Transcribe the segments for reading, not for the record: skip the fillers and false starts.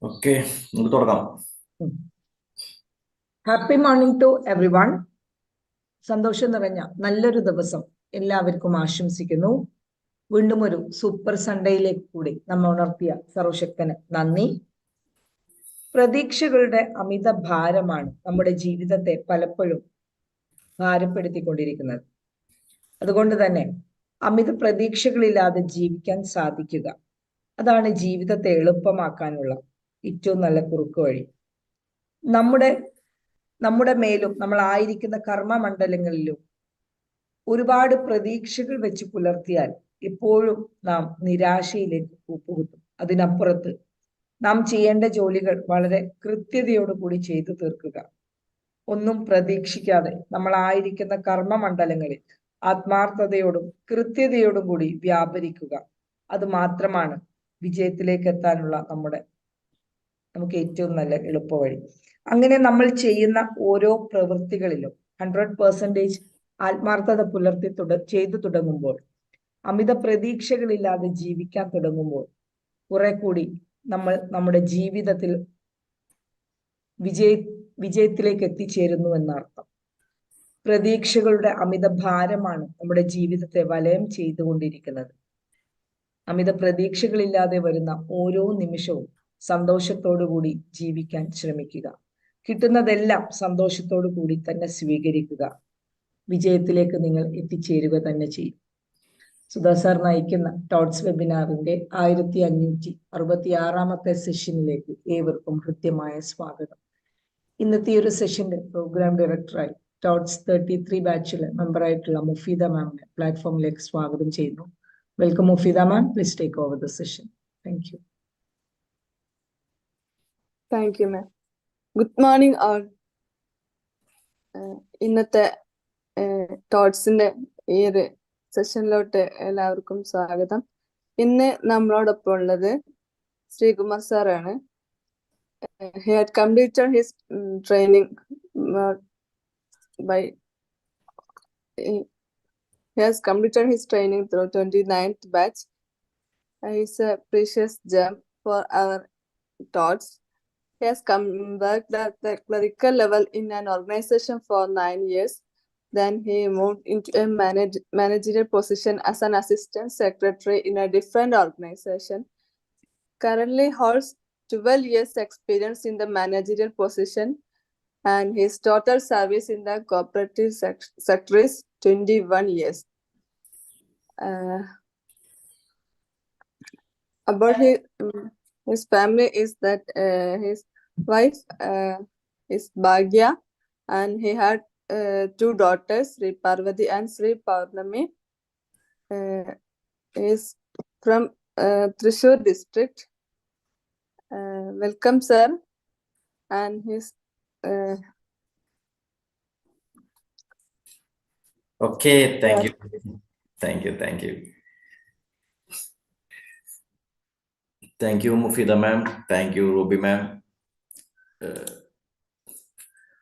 Okay, നമുക്ക് തുടങ്ങാം. Happy morning to everyone. സന്തോഷം നിറഞ്ഞ നല്ലൊരു ദിവസം എല്ലാവർക്കും ആശംസിക്കുന്നു. വീണ്ടും ഒരു സൂപ്പർ സൺഡേയിലേക്ക് കൂടി നമ്മൾ ഉണർത്തിയ സർവശക്തന് നന്ദി. പ്രതീക്ഷകളുടെ അമിത ഭാരമാണ് നമ്മുടെ ജീവിതത്തെ പലപ്പോഴും ഭാരപ്പെടുത്തിക്കൊണ്ടിരിക്കുന്നത്. അതുകൊണ്ട് തന്നെ അമിത പ്രതീക്ഷകളില്ലാതെ ജീവിക്കാൻ സാധിക്കുക, അതാണ് ജീവിതത്തെ എളുപ്പമാക്കാനുള്ള ഏറ്റവും നല്ല കുറുക്ക് വഴി. നമ്മുടെ മേലും നമ്മൾ ആയിരിക്കുന്ന കർമ്മമണ്ഡലങ്ങളിലും ഒരുപാട് പ്രതീക്ഷകൾ വെച്ച് പുലർത്തിയാൽ എപ്പോഴും നാം നിരാശയിലേക്ക് കൂപ്പുകുത്തും. അതിനപ്പുറത്ത് നാം ചെയ്യേണ്ട ജോലികൾ വളരെ കൃത്യതയോടുകൂടി ചെയ്തു തീർക്കുക, ഒന്നും പ്രതീക്ഷിക്കാതെ നമ്മൾ ആയിരിക്കുന്ന കർമ്മമണ്ഡലങ്ങളിൽ ആത്മാർത്ഥതയോടും കൃത്യതയോടും കൂടി വ്യാപരിക്കുക. അത് മാത്രമാണ് വിജയത്തിലേക്ക് എത്താനുള്ള നമുക്ക് ഏറ്റവും നല്ല എളുപ്പവഴി. അങ്ങനെ നമ്മൾ ചെയ്യുന്ന ഓരോ പ്രവൃത്തികളിലും 100% ആത്മാർത്ഥത പുലർത്തി ചെയ്തു തുടങ്ങുമ്പോൾ, അമിത പ്രതീക്ഷകളില്ലാതെ ജീവിക്കാൻ തുടങ്ങുമ്പോൾ കുറെ കൂടി നമ്മൾ നമ്മുടെ ജീവിതത്തിൽ വിജയത്തിലേക്ക് എത്തിച്ചേരുന്നു എന്നർത്ഥം. പ്രതീക്ഷകളുടെ അമിത ഭാരമാണ് നമ്മുടെ ജീവിതത്തെ വലയം ചെയ്തുകൊണ്ടിരിക്കുന്നത്. അമിത പ്രതീക്ഷകളില്ലാതെ വരുന്ന ഓരോ നിമിഷവും സന്തോഷത്തോടു കൂടി ജീവിക്കാൻ ശ്രമിക്കുക. കിട്ടുന്നതെല്ലാം സന്തോഷത്തോടു കൂടി തന്നെ സ്വീകരിക്കുക. വിജയത്തിലേക്ക് നിങ്ങൾ എത്തിച്ചേരുക തന്നെ ചെയ്യും. സുധാ സാർ നയിക്കുന്ന ടോട്സ് വെബിനാറിന്റെ 1566ാമത്തെ സെഷനിലേക്ക് ഏവർക്കും ഹൃദ്യമായ സ്വാഗതം. ഇന്നത്തെ ഒരു സെഷന്റെ പ്രോഗ്രാം ഡയറക്ടറായി ടോട്സ് 33 ബാച്ചിലെ മെമ്പറായിട്ടുള്ള മുഫീദ മാമിനെ പ്ലാറ്റ്ഫോമിലേക്ക് സ്വാഗതം ചെയ്യുന്നു. Welcome Mufeeda ma'am, please take over the session. Thank you. Thank you, ma'am. Good morning, all. ഇന്നത്തെ ടോട്സിന്റെ ഈ ഒരു സെഷനിലോട്ട് എല്ലാവർക്കും സ്വാഗതം. ഇന്ന് നമ്മളോടൊപ്പം ഉള്ളത് ശ്രീകുമാർ സാറാണ്. He had completed his training he has completed his training through 29th batch. He's a precious gem for our thoughts. He has worked at the clerical level in an organization for 9 years. Then he moved into a managerial position as an assistant secretary in a different organization. Currently holds 12 years experience in the managerial position, and his total service in the cooperative sector is 21 years. About his family is that his wife is Bhagya, and he had 2 daughters, Sri Parvati and Sri Paurnami. Is from Thrissur district. Welcome, sir. And his Okay, thank you. Thank you, Mufida ma'am. Thank you, Ruby ma'am.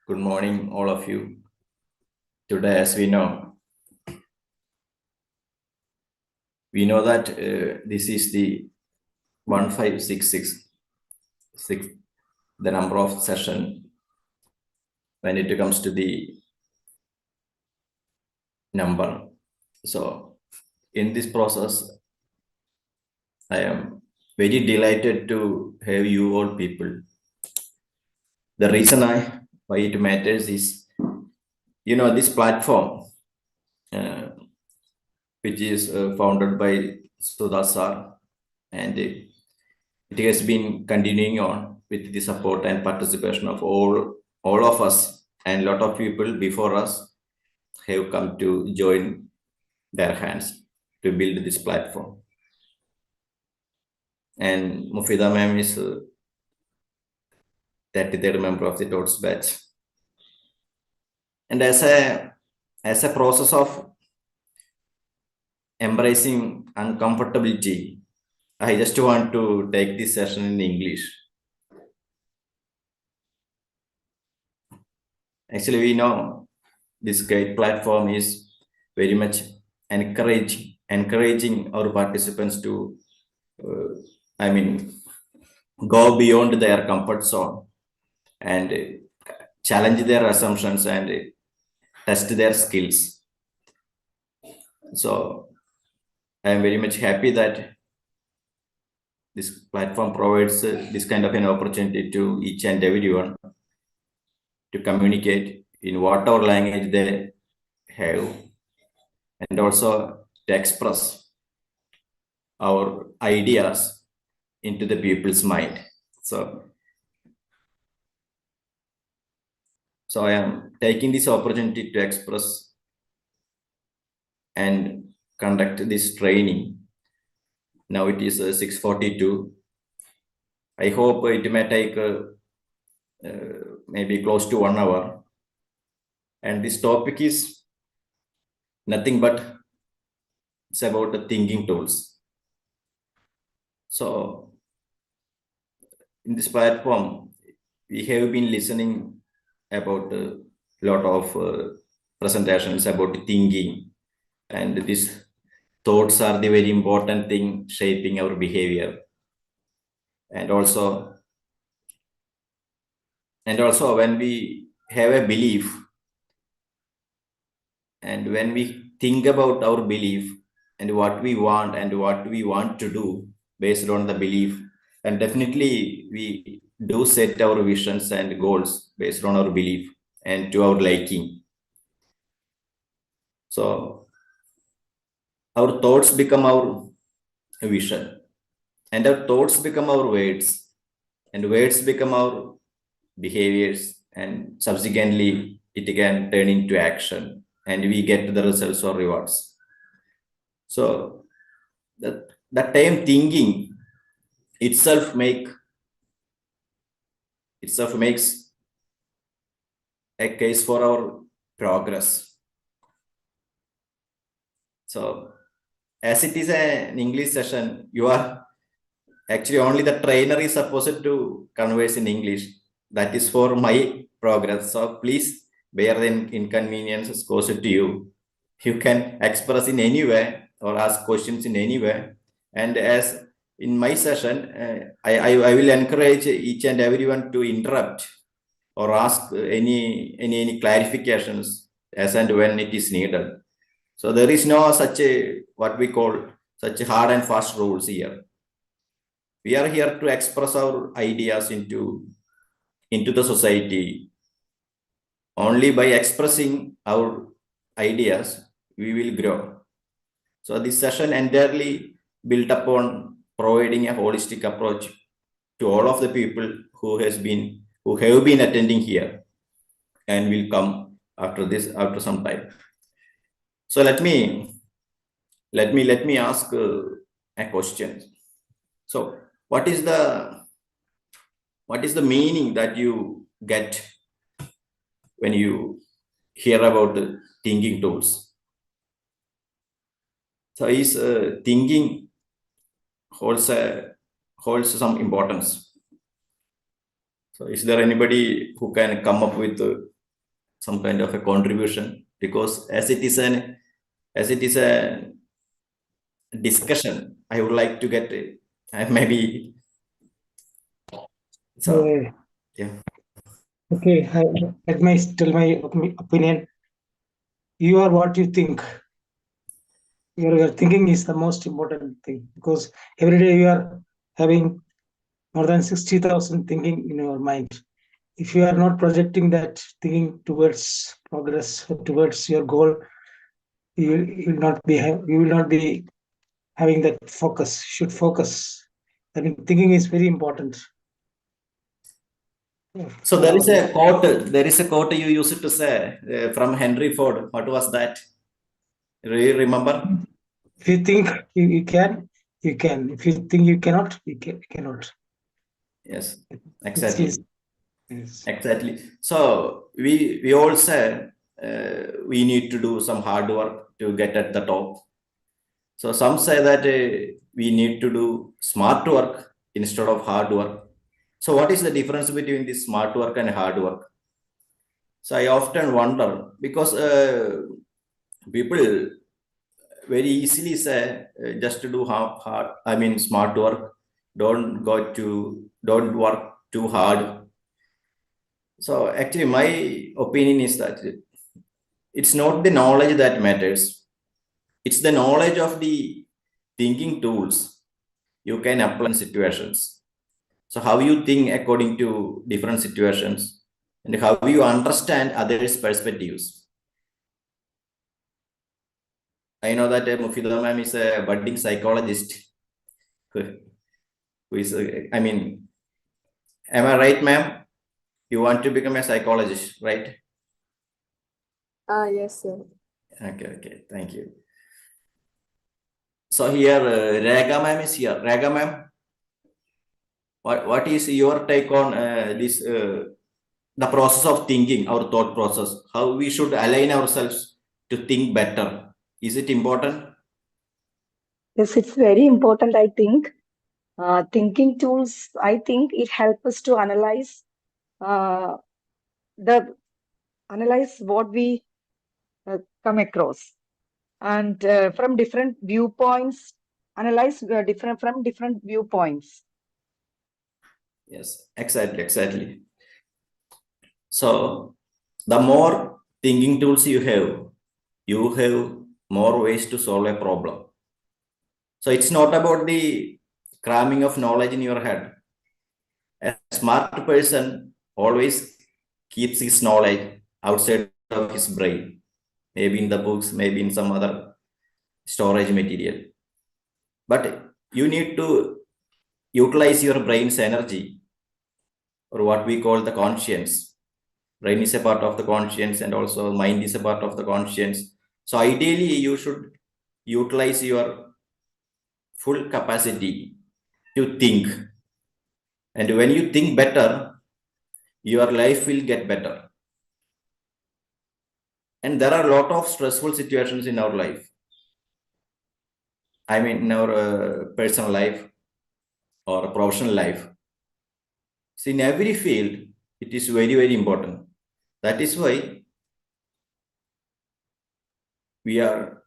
Good morning, all of you. Today, as we know that this is the 1566, the number of session when it comes to the number. So in this process, I am very delighted to have you all people. The reason why it matters is, this platform, which is founded by Sudha sir, and it has been continuing on with the support and participation of all of us, and a lot of people before us have come to join their hands to build this platform. And Mufida ma'am is 33rd member of the ToTs batch. And as a process of embracing uncomfortability, I just want to take this session in English. Actually, we know this great platform is very much encouraging our participants to go beyond their comfort zone and challenge their assumptions and test their skills. So I am very much happy that this platform provides this kind of an opportunity to each and everyone to communicate in whatever language they have, and also to express our ideas into the people's mind. So I am taking this opportunity to express and conduct this training. Now it is 6:42. I hope it may take maybe close to 1 hour. And this topic is nothing but it's about the thinking tools. So in this platform, we have been listening about a lot of presentations about thinking, and these thoughts are the very important thing shaping our behavior. And also when we have a belief, and when we think about our belief and what we want to do based on the belief, and definitely we do set our visions and goals based on our belief and to our liking. So our thoughts become our vision, and our thoughts become our words, and words become our behaviors, and subsequently it can turn into action, and we get the results or rewards. So that time thinking itself makes a case for our progress. So as it is an English session, you are actually only the trainer is supposed to converse in English. That is for my progress. So please bear the inconveniences caused to you. You can express in any way or ask questions in any way. And as in my session, I will encourage each and everyone to interrupt or ask any clarifications as and when it is needed. So there is no such a what we call such hard and fast rules here. We are here to express our ideas into the society. Only by expressing our ideas we will grow. So this session entirely built upon providing a holistic approach to all of the people who have been attending here and will come after some time. So let me ask a question. So what is the meaning that you get when you hear about the thinking tools? So is thinking holds some importance? So is there anybody who can come up with some kind of a contribution? Because as it is a discussion, I would like to get maybe. So yeah. Okay, let me tell my opinion. You are what you think. Your thinking is the most important thing, because every day you are having more than 60,000 thinking in your mind. If you are not projecting that thinking towards progress, towards your goal, you will not be having that focus. Should focus. I mean, thinking is very important. So there is a quote you used to say from Henry Ford. What was that? Do you remember? If you think you can, you can. If you think you cannot, you cannot. Yes, exactly. Yes. Exactly. So we all say we need to do some hard work to get at the top. So some say that we need to do smart work instead of hard work. So what is the difference between this smart work and hard work? So I often wonder, because people very easily say just to do smart work, don't work too hard. So actually my opinion is that it's not the knowledge that matters. It's the knowledge of the thinking tools you can apply in situations. So how you think according to different situations and how you understand others' perspectives. I know that Mufida ma'am is a budding psychologist who is, I mean, am I right, ma'am? You want to become a psychologist, right? Yes, sir. Okay, thank you. So here, Rega ma'am is here. Rega ma'am, what is your take on this, the process of thinking, our thought process, how we should align ourselves to think better? Is it important? Yes, it's very important, I think. Thinking tools, I think it helps us to analyze uh, what we come across, and from different viewpoints, analyze from different viewpoints. Yes, exactly. So the more thinking tools you have more ways to solve a problem. So it's not about the cramming of knowledge in your head. A smart person always keeps his knowledge outside of his brain, maybe in the books, maybe in some other storage material. But you need to utilize your brain's energy, or what we call the conscience. Brain is a part of the conscience, and also mind is a part of the conscience. So ideally, you should utilize your full capacity to think. And when you think better, your life will get better. And there are a lot of stressful situations in our life. I mean, in our personal life or professional life. So in every field, it is very, very important. That is why we are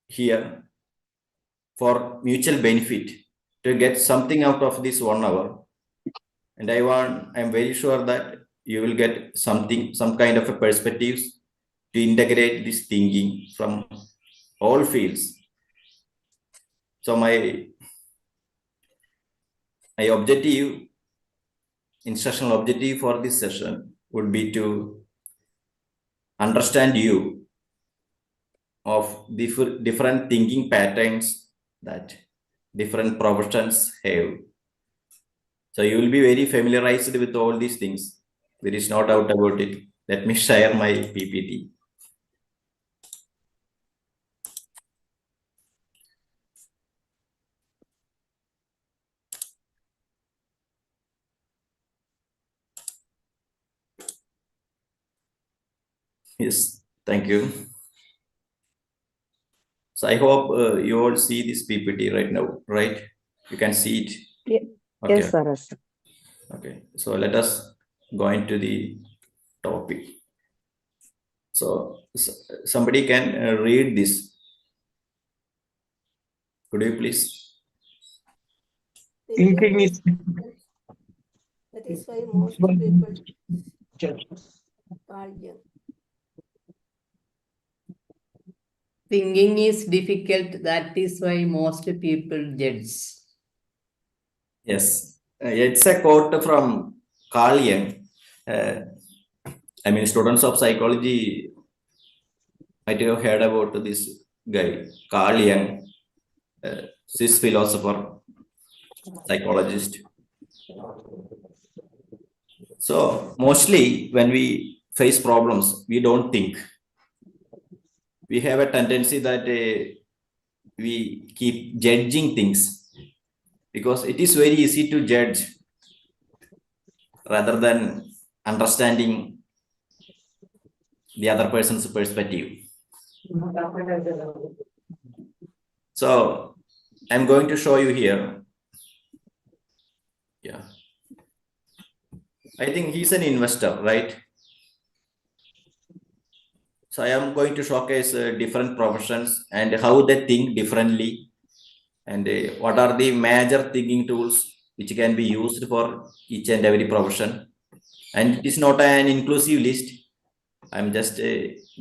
here for mutual benefit to get something out of this 1 hour. And I'm very sure that you will get something, some kind of a perspectives to integrate this thinking from all fields. So my instructional objective for this session would be to understand you of different thinking patterns that different professions have. So you will be very familiarized with all these things. There is no doubt about it. Let me share my PPT. Yes, thank you. So I hope you all see this PPT right now, right? You can see it. Yeah. Okay. Yes, Saras. Okay, so let us go into the topic. So somebody can read this. Could you please? Thinking is That is why most people judge. are young. Thinking is difficult. That is why most people judge. Yes, it's a quote from Carl Jung. I mean, students of psychology might have heard about this guy, Carl Jung, Swiss philosopher, psychologist. So mostly when we face problems, we don't think. We have a tendency that we keep judging things because it is very easy to judge rather than understanding the other person's perspective. So I'm going to show you here. Yeah. I think he's an investor, right? So I am going to showcase different professions and how they think differently, and what are the major thinking tools which can be used for each and every profession. And it is not an inclusive list. I'm just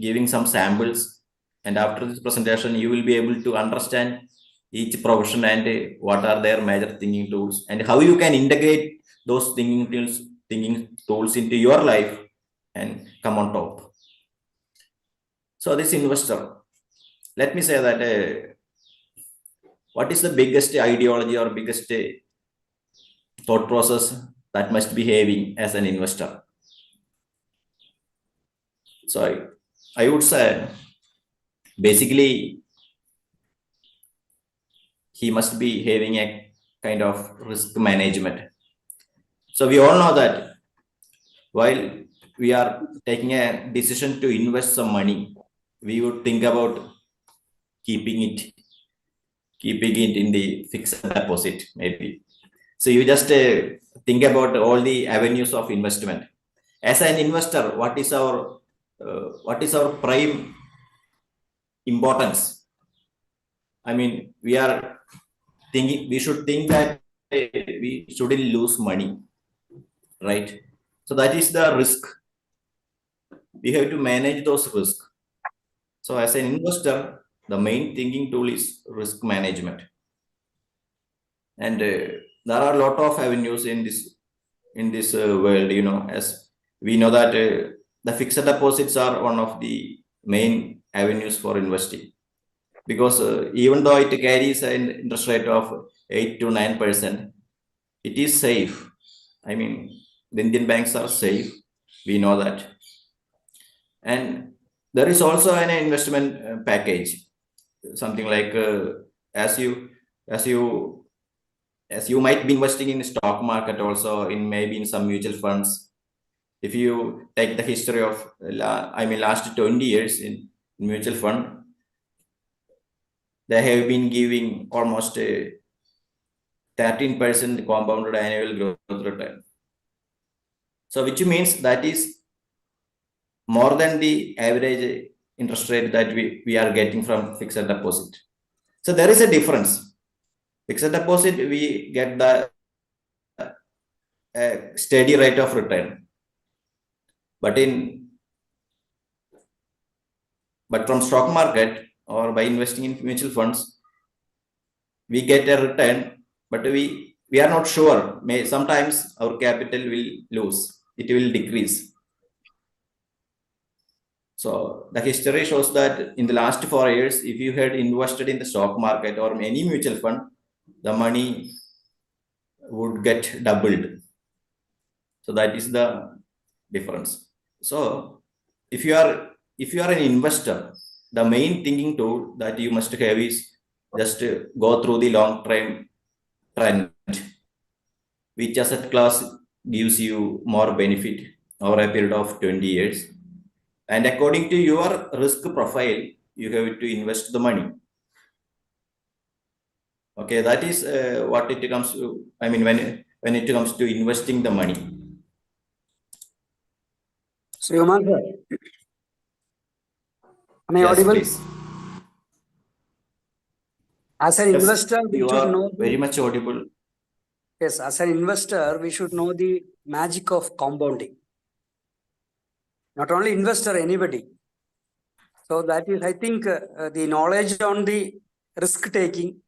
giving some samples. And after this presentation, you will be able to understand each profession and what are their major thinking tools and how you can integrate those thinking tools into your life and come on top. So this investor, let me say that what is the biggest ideology or biggest thought process that must be having as an investor? So I would say basically he must be having a kind of risk management. So we all know that while we are taking a decision to invest some money, we would think about keeping it in the fixed deposit, maybe. So you just think about all the avenues of investment. As an investor, what is our prime importance? I mean, we should think that we shouldn't lose money, right? So that is the risk. We have to manage those risks. So as an investor, the main thinking tool is risk management. And there are a lot of avenues in this world, as we know that the fixed deposits are one of the main avenues for investing, because even though it carries an interest rate of 8 to 9%, it is safe. I mean, the Indian banks are safe. We know that. And there is also an investment package, something like as you might be investing in the stock market, also in maybe in some mutual funds. If you take the history of last 20 years in mutual fund, they have been giving almost a 13% compounded annual growth return. So which means that is more than the average interest rate that we are getting from fixed deposit. So there is a difference. Fixed deposit, we get the steady rate of return. But from stock market or by investing in mutual funds, we get a return, but we are not sure. Sometimes our capital will lose. It will decrease. So the history shows that in the last 4 years, if you had invested in the stock market or any mutual fund, the money would get doubled. So that is the difference. So if you are an investor, the main thinking tool that you must have is just go through the long-term trend. Which asset class gives you more benefit over a period of 20 years. And according to your risk profile, you have to invest the money. Okay, that is what it comes to. I mean, when it comes to investing the money. So, Umar, am I Yes, audible? please. As an Yes, investor, we you should are know. very much audible. Yes, as an investor, we should know the magic of compounding. Not only investor, anybody. So that is, I think, the knowledge on the risk-taking,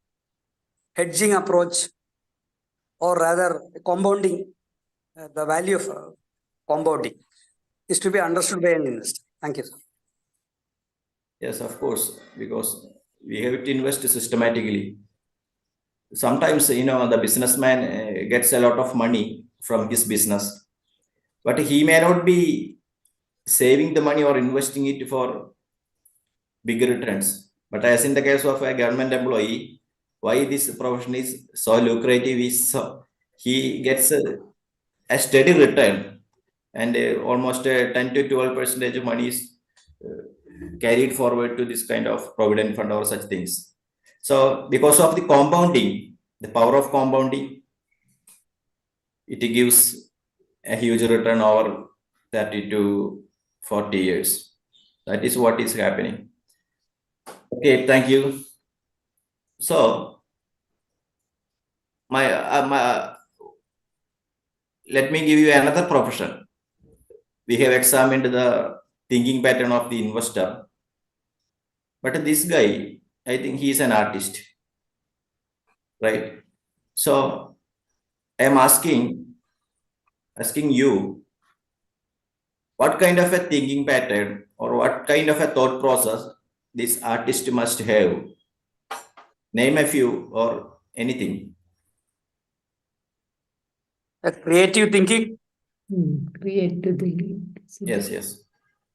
hedging approach, or rather compounding, the value of compounding is to be understood by an investor. Thank you, sir. Yes, of course, because we have to invest systematically. Sometimes, the businessman gets a lot of money from his business, but he may not be saving the money or investing it for bigger returns. But as in the case of a government employee, why this profession is so lucrative is he gets a steady return, and almost 10 to 12% of money is carried forward to this kind of provident fund or such things. So because of the compounding, the power of compounding, it gives a huge return over 30 to 40 years. That is what is happening. Okay, thank you. So let me give you another profession. We have examined the thinking pattern of the investor. But this guy, I think he is an artist, right? So I'm asking you, what kind of a thinking pattern or what kind of a thought process this artist must have? Name a few or anything. Creative thinking. Creative thinking. Yes.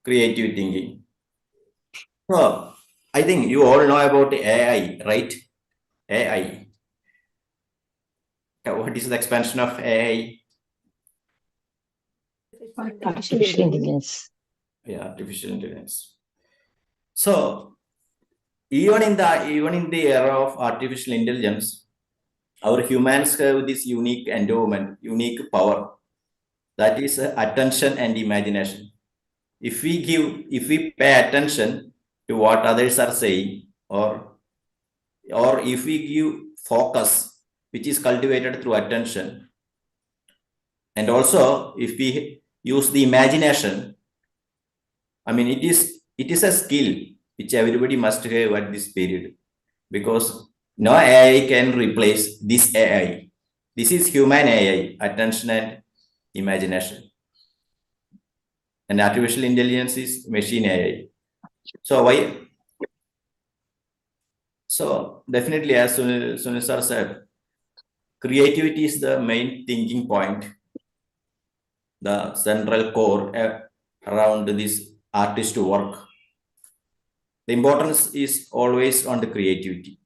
Creative thinking. So I think you all know about AI, right? AI. What is the expansion of AI? Artificial intelligence. Yeah, artificial intelligence. So even in the era of artificial intelligence, our humans have this unique endowment, unique power, that is attention and imagination. If we pay attention to what others are saying, or if we give focus, which is cultivated through attention, and also if we use the imagination, I mean, it is a skill which everybody must have at this period, because no AI can replace this AI. This is human AI, attention and imagination. And artificial intelligence is machine AI. So why? So definitely, as Sunil sir said, creativity is the main thinking point, the central core around this artist work. The importance is always on the creativity.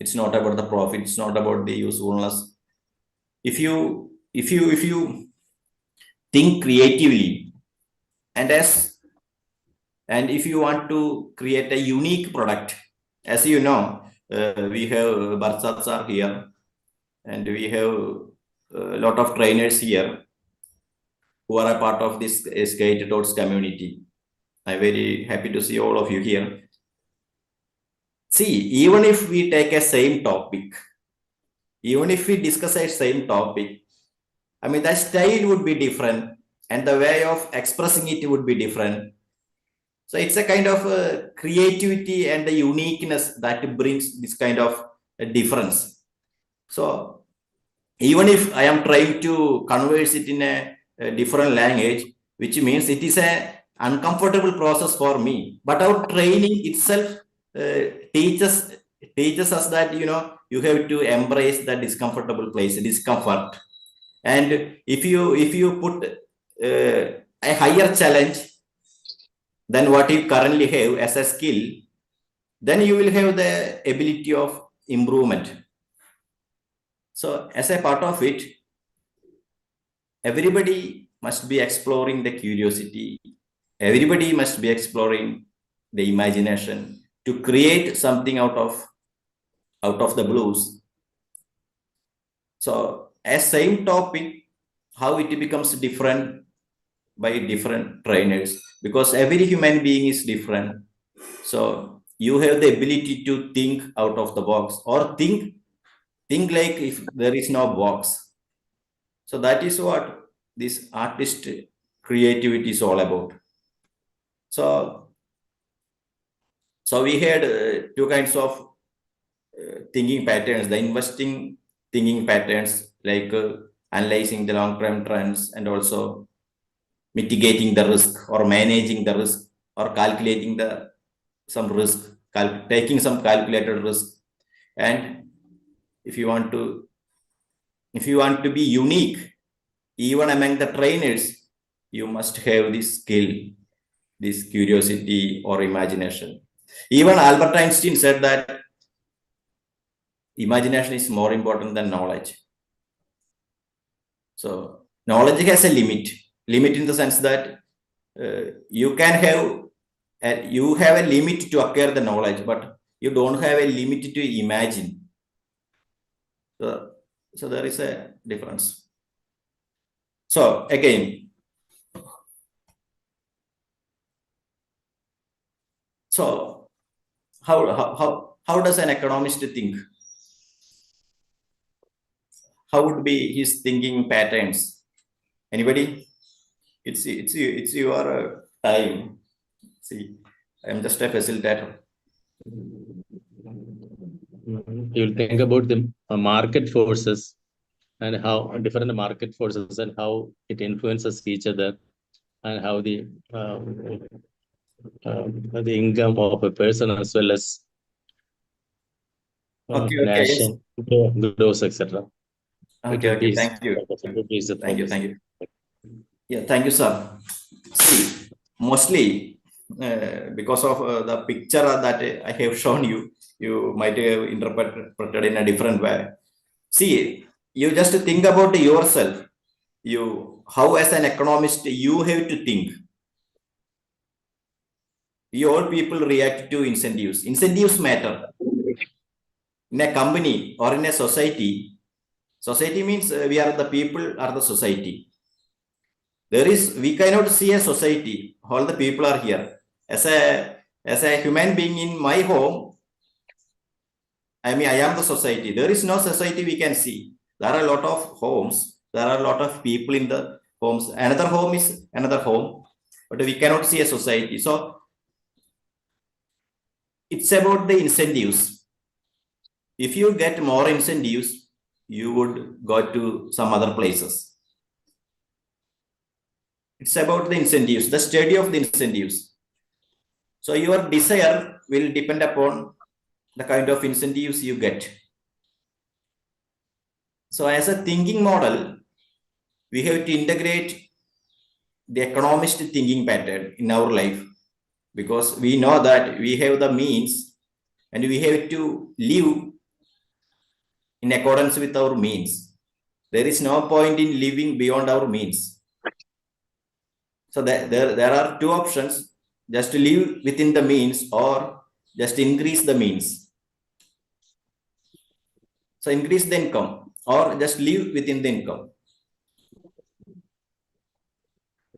It's not about the profit. It's not about the usefulness. If you think creatively, and if you want to create a unique product, as you know, we have Barsat sir here, and we have a lot of trainers here who are a part of this Skate ToTs community. I'm very happy to see all of you here. See, even if we take a same topic, even if we discuss a same topic, I mean, the style would be different and the way of expressing it would be different. So it's a kind of creativity and the uniqueness that brings this kind of difference. So even if I am trying to converse it in a different language, which means it is a uncomfortable process for me, but our training itself teaches us that, you know, you have to embrace the discomfortable place, discomfort. And if you put a higher challenge than what you currently have as a skill, then you will have the ability of improvement. So as a part of it, everybody must be exploring the curiosity. Everybody must be exploring the imagination to create something out of the blues. So as same topic, how it becomes different by different trainers, because every human being is different. So you have the ability to think out of the box, or think like if there is no box. So that is what this artist creativity is all about. So we had two kinds of thinking patterns: the investing thinking patterns, like analyzing the long-term trends, and also mitigating the risk or managing the risk or calculating some risk, taking some calculated risk. And if you want to be unique, even among the trainers, you must have this skill, this curiosity or imagination. Even Albert Einstein said that imagination is more important than knowledge. So knowledge has a limit in the sense that you have a limit to acquire the knowledge, but you don't have a limit to imagine. So there is a difference. So again, so how does an economist think? how would be his thinking patterns? Anybody? It's your time. See, I'm just a facilitator. You'll think about the market forces and how different market forces and how it influences each other, and how the income of a person as well as Okay, yes. nation grows, etc. Okay, thank you. Thank you. Yeah, thank you, sir. See, mostly because of the picture that I have shown you, you might have interpreted in a different way. See, you just think about yourself. How as an economist, you have to think. All people react to incentives. Incentives matter. In a company or in a society, society means we are the people or the society. We cannot see a society. All the people are here. As a human being in my home, I am the society. There is no society we can see. There are a lot of homes. There are a lot of people in the homes. Another home is another home, but we cannot see a society. So it's about the incentives. If you get more incentives, you would go to some other places. It's about the incentives, the study of the incentives. So your desire will depend upon the kind of incentives you get. So as a thinking model, we have to integrate the economist thinking pattern in our life, because we know that we have the means and we have to live in accordance with our means. There is no point in living beyond our means. So there are two options: just to live within the means or just increase the means. So increase the income or just live within the income.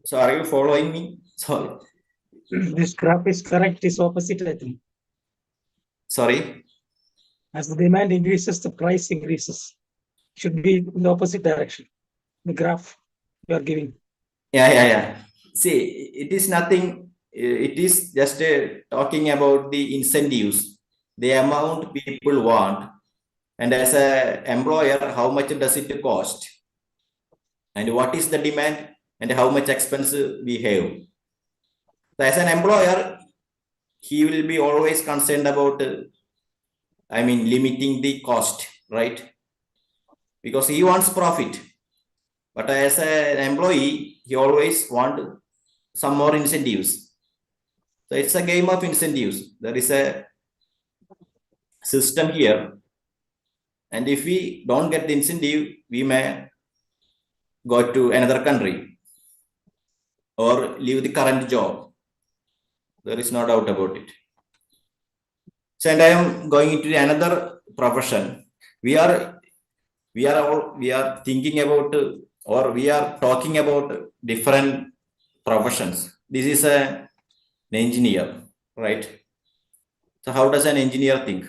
So are you following me? Sorry. This graph is correct, is opposite, I think. Sorry? As the demand increases, the price increases. Should be in the opposite direction. The graph you are giving. Yeah. See, it is nothing. It is just talking about the incentives, the amount people want, and as an employer, how much does it cost, and what is the demand, and how much expense we have. So as an employer, he will be always concerned about, limiting the cost, right? Because he wants profit. But as an employee, he always wants some more incentives. So it's a game of incentives. There is a system here. And if we don't get the incentive, we may go to another country or leave the current job. There is no doubt about it. So, and I am going into another profession. We are thinking about, or we are talking about different professions. This is an engineer, right? So how does an engineer think?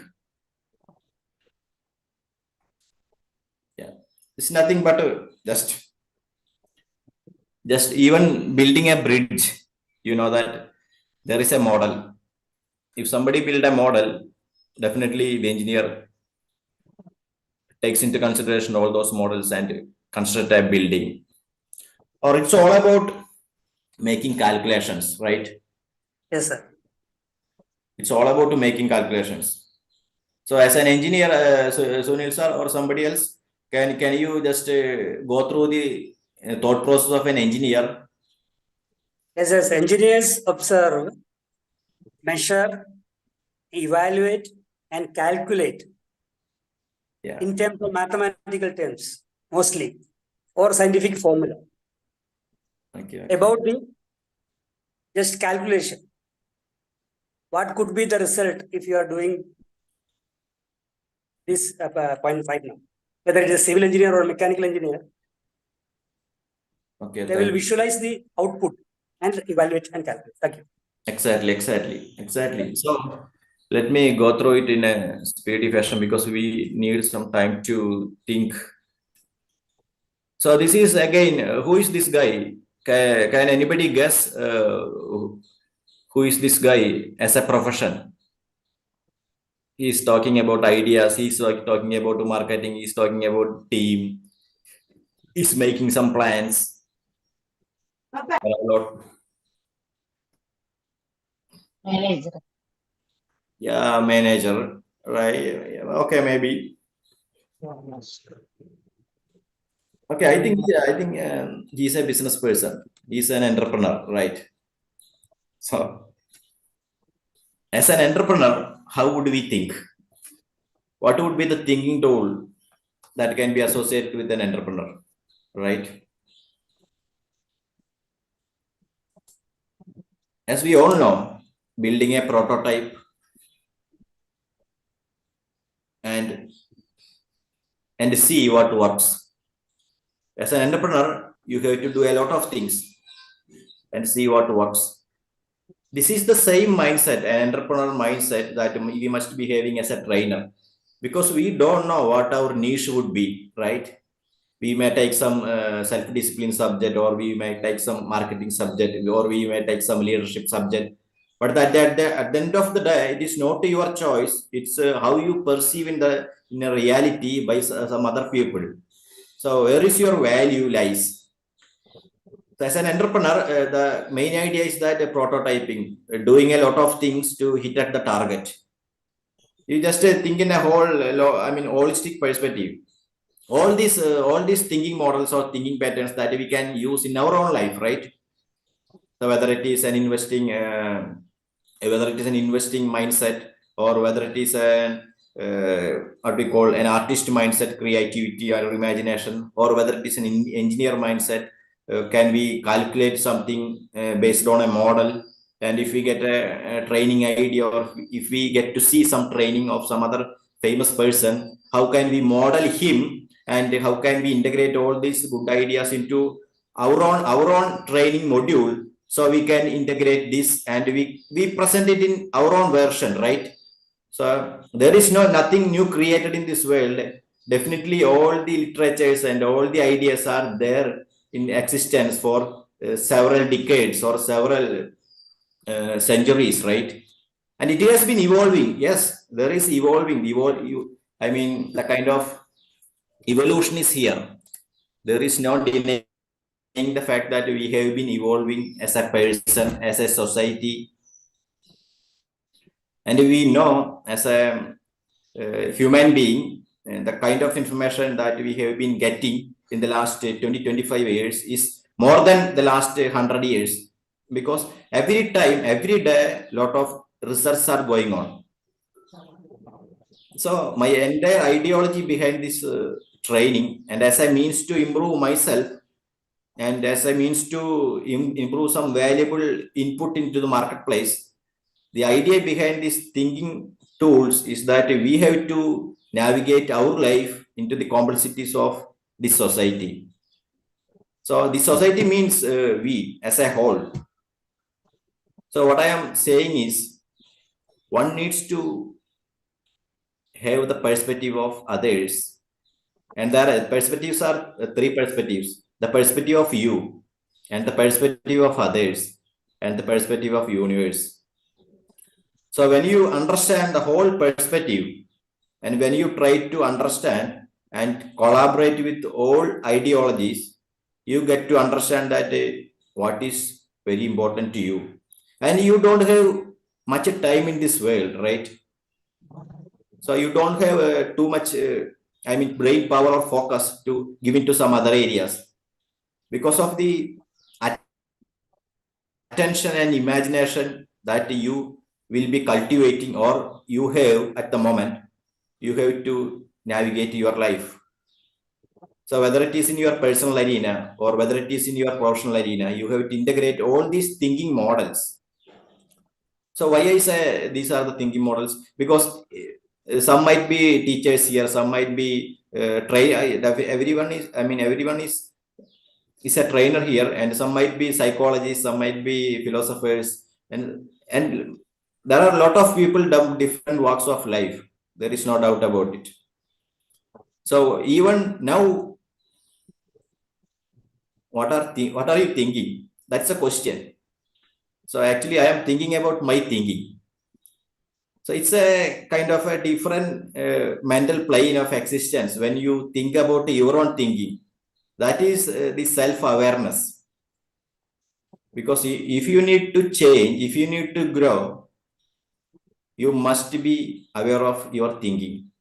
Yeah, it's nothing but just even building a bridge. You know that there is a model. If somebody build a model, definitely the engineer takes into consideration all those models and construct a building. Or it's all about making calculations, right? Yes, sir. It's all about making calculations. So as an engineer, Sunil sir or somebody else, can you just go through the thought process of an engineer? Yes, as engineers observe, measure, evaluate, and calculate. Yeah. In terms of mathematical terms, mostly, or scientific formula. Okay. About the just calculation. What could be the result if you are doing this 0.5 now? Whether it is a civil engineer or a mechanical engineer, Okay. they will visualize the output and evaluate and calculate. Thank you. Exactly. So let me go through it in a speedy fashion because we need some time to think So this is again, who is this guy? Can anybody guess who is this guy as a profession? He's talking about ideas. He's talking about marketing. He's talking about team. He's making some plans. Manager. Yeah, manager, right? Okay, maybe. Okay, I think he's a business person. He's an entrepreneur, right? So, as an entrepreneur, how would we think? What would be the thinking tool that can be associated with an entrepreneur, right? As we all know, building a prototype and see what works. As an entrepreneur, you have to do a lot of things and see what works. This is the same mindset, an entrepreneur mindset, that we must be having as a trainer, because we don't know what our niche would be, right? We may take some self-discipline subject, or we may take some marketing subject, or we may take some leadership subject. But at the end of the day, it is not your choice. It's how you perceive in a reality by some other people. So where is your value lies? So as an entrepreneur, the main idea is that prototyping, doing a lot of things to hit at the target. You just think in a whole, holistic perspective. All these thinking models or thinking patterns that we can use in our own life, right? So whether it is an investing mindset, or whether it is an what we call an artist mindset, creativity or imagination, or whether it is an engineer mindset, can we calculate something based on a model? And if we get a training idea, or if we get to see some training of some other famous person, how can we model him, and how can we integrate all these good ideas into our own training module, so we can integrate this and we present it in our own version, right? So there is nothing new created in this world. Definitely all the literatures and all the ideas are there in existence for several decades or several centuries, right? And it has been evolving. Yes, there is evolving. The kind of evolution is here. There is no denying the fact that we have been evolving as a person, as a society. And we know as a human being, the kind of information that we have been getting in the last 20-25 years is more than the last 100 years, because every day, lot of research are going on. So my entire ideology behind this training, and as a means to improve myself, and as a means to improve some valuable input into the marketplace, the idea behind these thinking tools is that we have to navigate our life into the complexities of this society. So the society means we as a whole. So what I am saying is, one needs to have the perspective of others, and perspectives are three perspectives: the perspective of you, and the perspective of others, and the perspective of universe. So when you understand the whole perspective, and when you try to understand and collaborate with all ideologies, you get to understand that what is very important to you. And you don't have much time in this world, right? So you don't have too much, brain power or focus to give into some other areas, because of the attention and imagination that you will be cultivating, or you have at the moment. You have to navigate your life. So whether it is in your personal arena or whether it is in your professional arena, you have to integrate all these thinking models. So why I say these are the thinking models? Because some might be teachers here, some might be everyone is a trainer here, and some might be psychologists, some might be philosophers, and there are a lot of people from different walks of life. There is no doubt about it. So even now, what are you thinking? That's a question. So actually, I am thinking about my thinking. So it's a kind of a different mental plane of existence when you think about your own thinking. That is the self-awareness. Because if you need to change, if you need to grow, you must be aware of your thinking.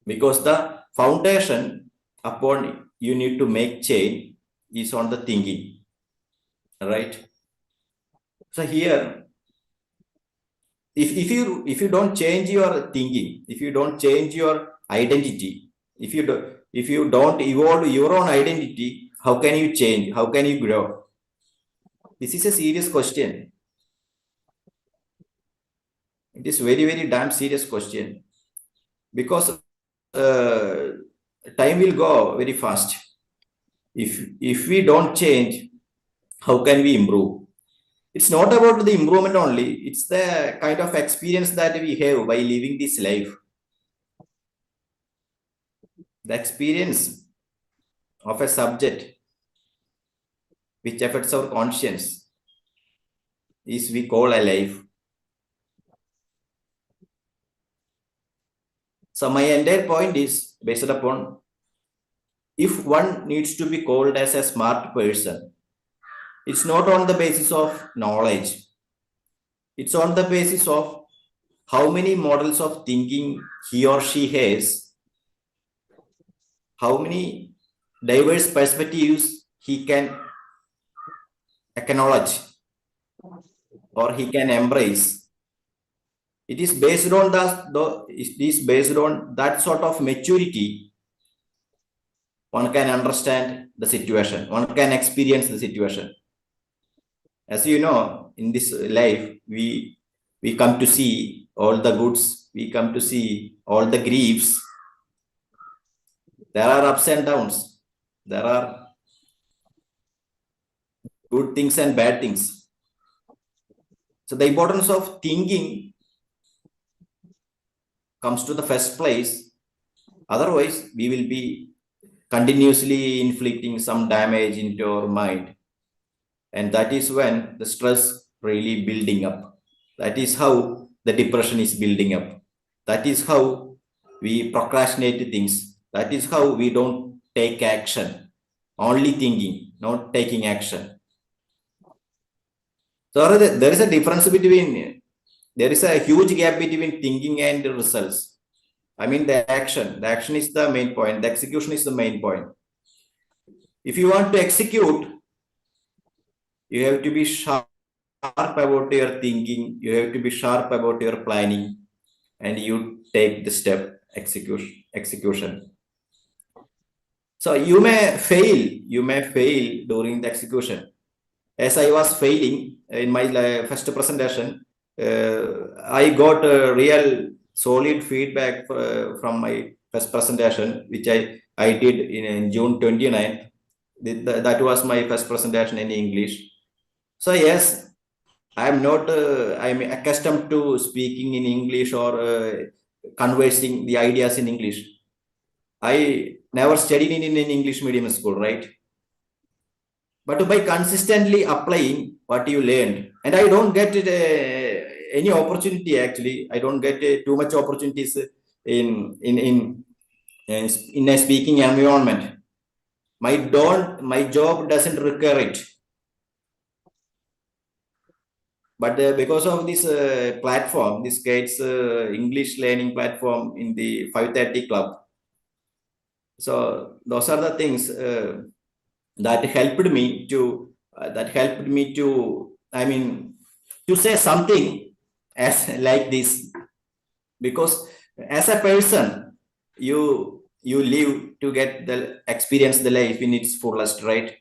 Because the foundation upon you need to make change is on the thinking. Right? So here, if you don't change your thinking, if you don't change your identity, if you don't evolve your own identity, how can you change? How can you grow? This is a serious question. It is very, very damn serious question, because time will go very fast. If we don't change, how can we improve? It's not about the improvement only. It's the kind of experience that we have by living this life. The experience of a subject which affects our conscience is we call a life. So my entire point is based upon, if one needs to be called as a smart person, it's not on the basis of knowledge. It's on the basis of how many models of thinking he or she has, how many diverse perspectives he can acknowledge or he can embrace. It is based on that sort of maturity. One can understand the situation. One can experience the situation. As you know, in this life, we come to see all the goods. We come to see all the griefs. There are ups and downs. There are good things and bad things. So the importance of thinking comes to the first place. Otherwise, we will be continuously inflicting some damage into our mind. And that is when the stress really building up. That is how the depression is building up. That is how we procrastinate things. That is how we don't take action. Only thinking, not taking action. So there is a difference between, there is a huge gap between thinking and the results. I mean the action is the main point. The execution is the main point. If you want to execute, you have to be sharp about your thinking. You have to be sharp about your planning, and you take the step execution. So you may fail during the execution. As I was failing in my first presentation, I got a real solid feedback from my first presentation, which I did in June 29th. That was my first presentation in English. So yes, I'm not, I'm accustomed to speaking in English or conversing the ideas in English. I never studied in an English medium school, right? But by consistently applying what you learned, and I don't get any opportunity actually. I don't get too much opportunities in a speaking environment. My job doesn't require it. But because of this platform, this Gates English learning platform in the 530 club, so those are the things that helped me to I mean to say something as like this, because as a person you live to get the experience the life in its fullest, right?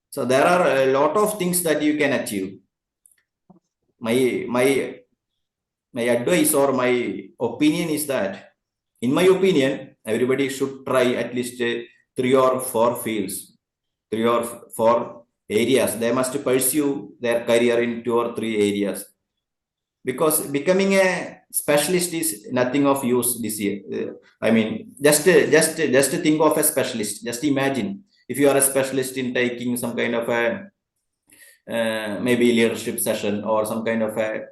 So there are a lot of things that you can achieve. My advice or my opinion is that, in my opinion, everybody should try at least 3 or 4 fields, 3 or 4 areas. They must pursue their career in 2 or 3 areas, because becoming a specialist is nothing of use this year. I mean, just think of a specialist. Just imagine if you are a specialist in taking some kind of a maybe leadership session or some kind of a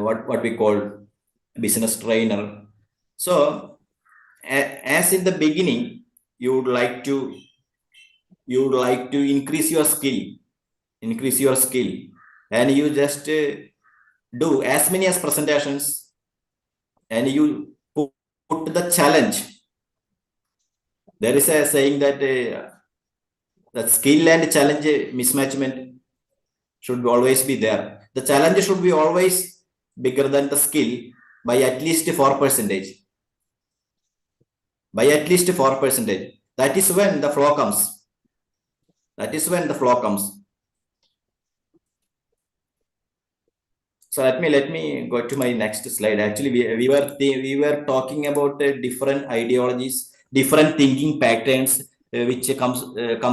what we call business trainer. So as in the beginning, you would like to increase your skill, and you just do as many as presentations, and you put the challenge. There is a saying that skill and challenge mismatchment should always be there. The challenge should be always bigger than the skill by at least 4%. By at least 4%. That is when the flow comes. So let me go to my next slide. Actually, we were talking about different ideologies, different thinking patterns, which comes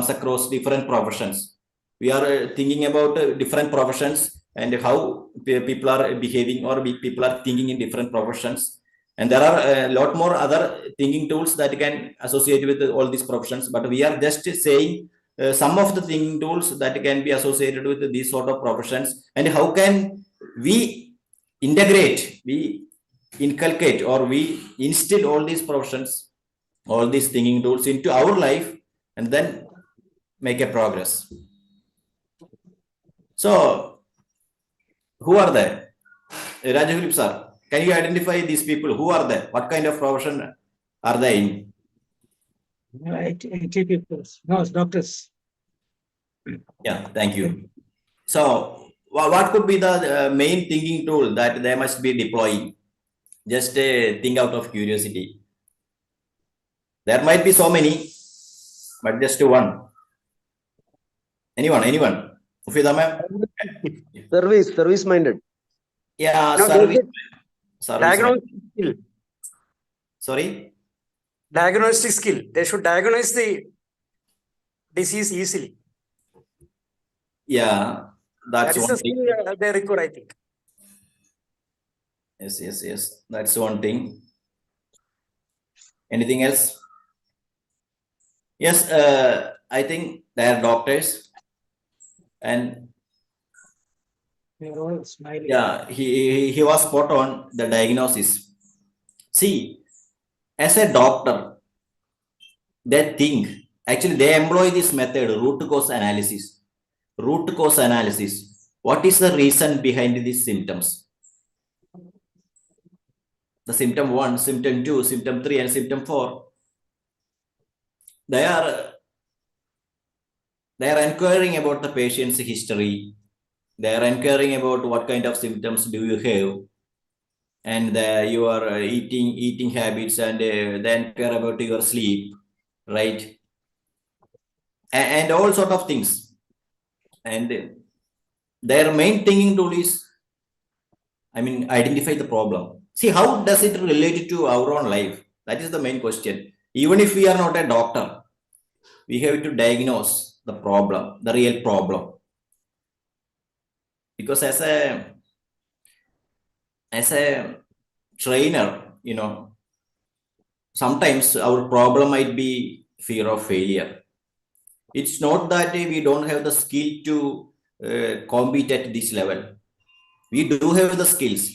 across different professions. We are thinking about different professions and how people are behaving or people are thinking in different professions. And there are a lot more other thinking tools that can associate with all these professions. But we are just saying some of the thinking tools that can be associated with these sort of professions, and how can we integrate, we inculcate, or we instill all these professions, all these thinking tools into our life, and then make a progress. So, who are they? Raju Philip sir, can you identify these people? Who are they? What kind of profession are they in? IT people, no, doctors. Yeah, thank you. So, what could be the main thinking tool that they must be deploying? Just think out of curiosity. There might be so many, but just one. Anyone? Ufida ma'am? Service minded. Yeah, No, service. Diagnostic skill. Sorry? Diagnostic skill. They should diagnose the disease easily. Yeah, That that's is one the thing. skill they require, I think. Yes. That's one thing. Anything else? Yes, I think they are doctors, and They're all smiling. yeah, he was spot on the diagnosis. See, as a doctor, they think, actually they employ this method, root cause analysis. What is the reason behind these symptoms? The symptom 1, symptom 2, symptom 3, and symptom 4. They are inquiring about the patient's history. They are inquiring about what kind of symptoms do you have, and your eating habits, and they inquire about your sleep, right? And all sort of things. And their main thinking tool is, identify the problem. See, how does it relate to our own life? That is the main question. Even if we are not a doctor, we have to diagnose the problem, the real problem. Because as a trainer, sometimes our problem might be fear of failure. It's not that we don't have the skill to compete at this level. We do have the skills.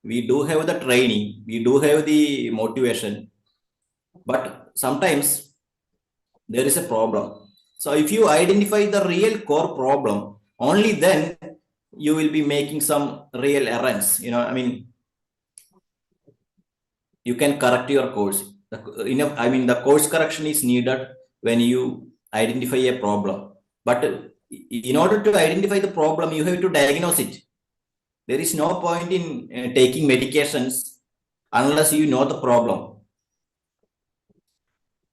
We do have the training. We do have the motivation. But sometimes there is a problem. So if you identify the real core problem, only then you will be making some real errands. You can correct your course. The course correction is needed when you identify a problem. But in order to identify the problem, you have to diagnose it. There is no point in taking medications unless you know the problem.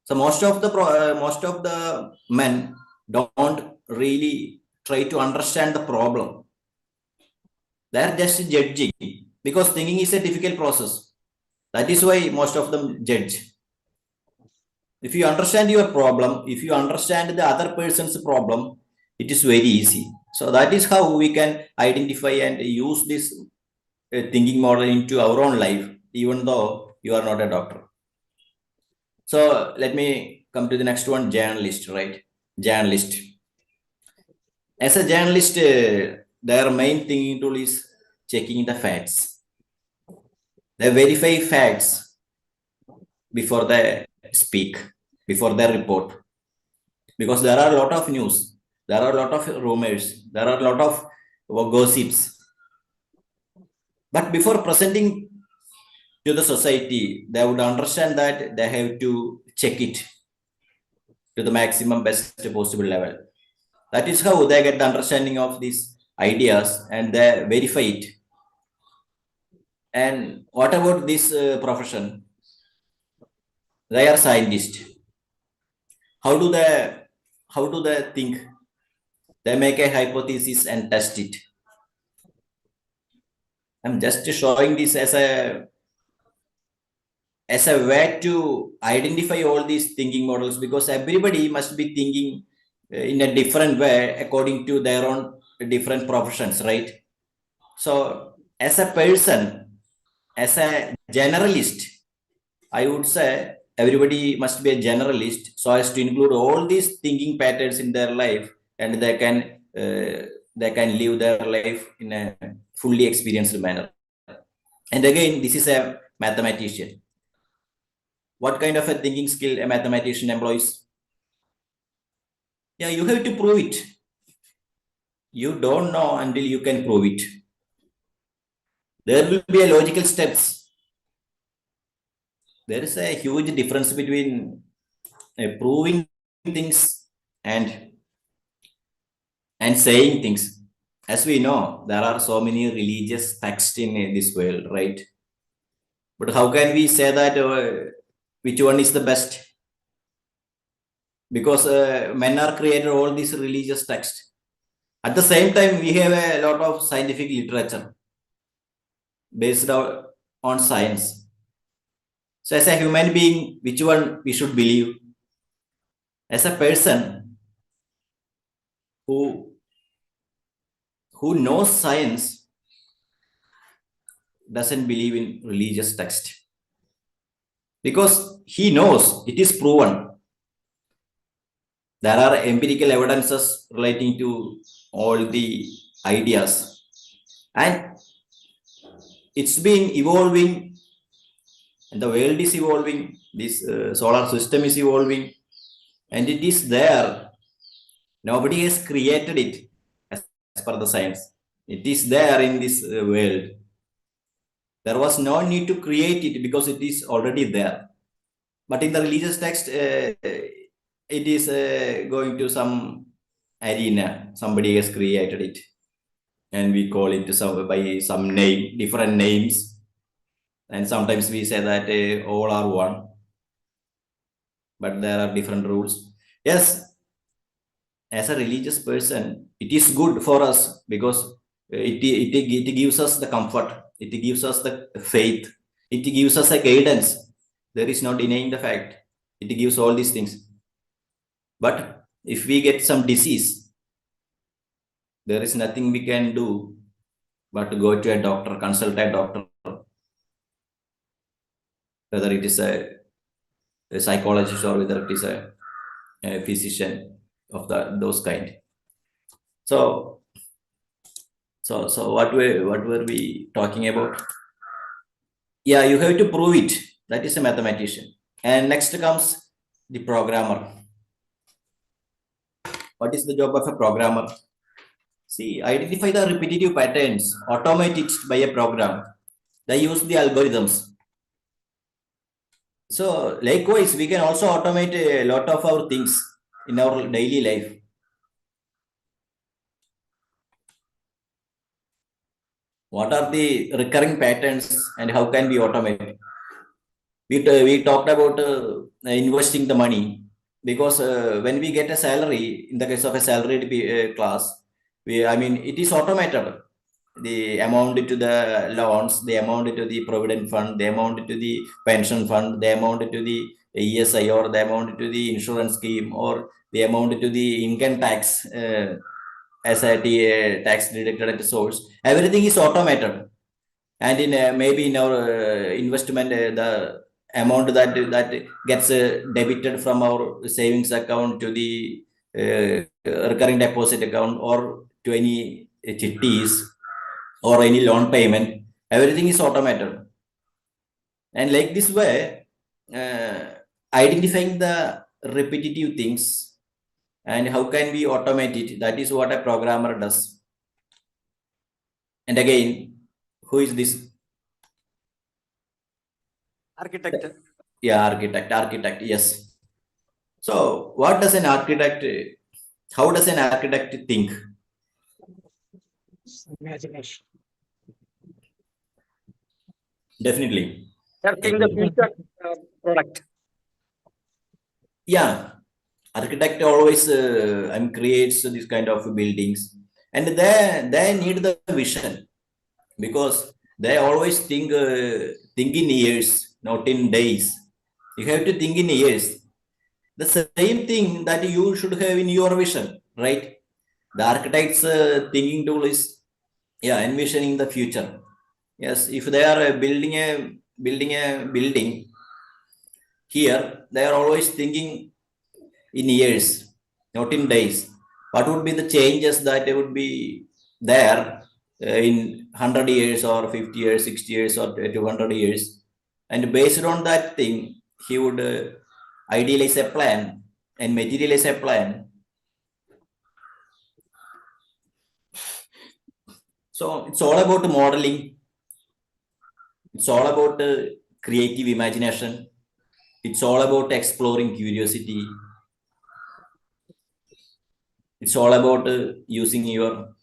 So most of the men don't really try to understand the problem. They are just judging, because thinking is a difficult process. That is why most of them judge. If you understand your problem, if you understand the other person's problem, it is very easy. So that is how we can identify and use this thinking model into our own life, even though you are not a doctor. So let me come to the next one, journalist, right? Journalist. As a journalist, their main thinking tool is checking the facts. They verify facts before they speak, before they report. Because there are a lot of news, there are a lot of rumors, there are a lot of gossips. But before presenting to the society, they would understand that they have to check it to the maximum best possible level. That is how they get the understanding of these ideas and they verify it. And what about this profession? They are scientists. How do they think? They make a hypothesis and test it. I'm just showing this as a way to identify all these thinking models, because everybody must be thinking in a different way according to their own different professions, right? So as a person, as a generalist, I would say everybody must be a generalist so as to include all these thinking patterns in their life, and they can live their life in a fully experienced manner. And again, this is a mathematician. What kind of a thinking skill a mathematician employs? Yeah, you have to prove it. You don't know until you can prove it. There will be a logical steps. There is a huge difference between proving things and saying things. As we know, there are so many religious texts in this world, right? But how can we say that which one is the best? Because men are created all these religious texts. At the same time, we have a lot of scientific literature based on science. So as a human being, which one we should believe? As a person who knows science doesn't believe in religious text, because he knows it is proven. There are empirical evidences relating to all the ideas, and it's been evolving, and the world is evolving, this solar system is evolving, and it is there. Nobody has created it as per the science. It is there in this world. There was no need to create it because it is already there. But in the religious text, it is going to some arena. Somebody has created it, and we call it by some name, different names. And sometimes we say that all are one, but there are different rules. Yes, as a religious person, it is good for us because it gives us the comfort, it gives us the faith, it gives us a guidance. There is no denying the fact. It gives all these things. But if we get some disease, there is nothing we can do but to go to a doctor, consult a doctor, whether it is a psychologist or whether it is a physician of those kind. So what were we talking about? Yeah, you have to prove it. That is a mathematician. And next comes the programmer. What is the job of a programmer? See, identify the repetitive patterns, automate it by a program. They use the algorithms. So likewise, we can also automate a lot of our things in our daily life. What are the recurring patterns and how can we automate? We talked about investing the money, because when we get a salary, in the case of a salaried class, it is automated. The amount to the loans, the amount to the provident fund, the amount to the pension fund, the amount to the ESI, or the amount to the insurance scheme, or the amount to the income tax as a tax deducted at the source. Everything is automated. And in maybe in our investment, the amount that gets debited from our savings account to the recurring deposit account or to any chittis or any loan payment. Everything is automated. And like this way, identifying the repetitive things and how can we automate it, that is what a programmer does. And again, who is this? Architect. Yeah, architect, yes. So what does an architect, how does an architect think? Imagination. Definitely. They are seeing the future product. Yeah, architect always creates this kind of buildings, and they need the vision, because they always think in years, not in days. You have to think in years. The same thing that you should have in your vision, right? The architect's thinking tool is, yeah, envisioning the future. Yes, if they are building a building here, they are always thinking in years, not in days. What would be the changes that would be there in 100 years or 50 years, 60 years or 200 years? And based on that thing, he would idealize a plan and materialize a plan. So it's all about modeling. It's all about creative imagination. It's all about exploring curiosity. It's all about using your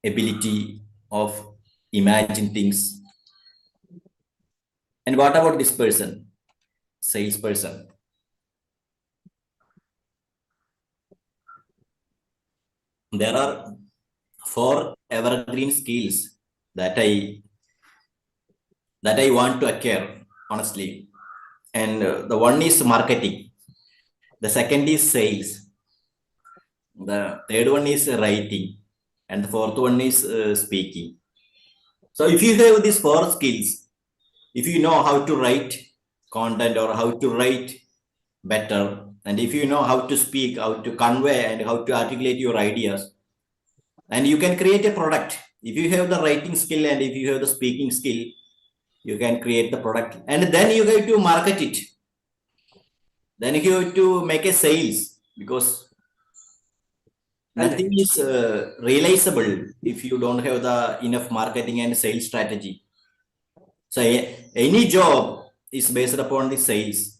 ability of imagine things. And what about this person, salesperson? There are 4 evergreen skills that I want to acquire, honestly. And the one is marketing. The second is sales. The third one is writing. And the fourth one is speaking. So if you have these 4 skills, if you know how to write content or how to write better, and if you know how to speak, how to convey and how to articulate your ideas, and you can create a product. If you have the writing skill and if you have the speaking skill, you can create the product, and then you have to market it. Then you have to make a sales, because nothing is realizable if you don't have the enough marketing and sales strategy. So any job is based upon the sales.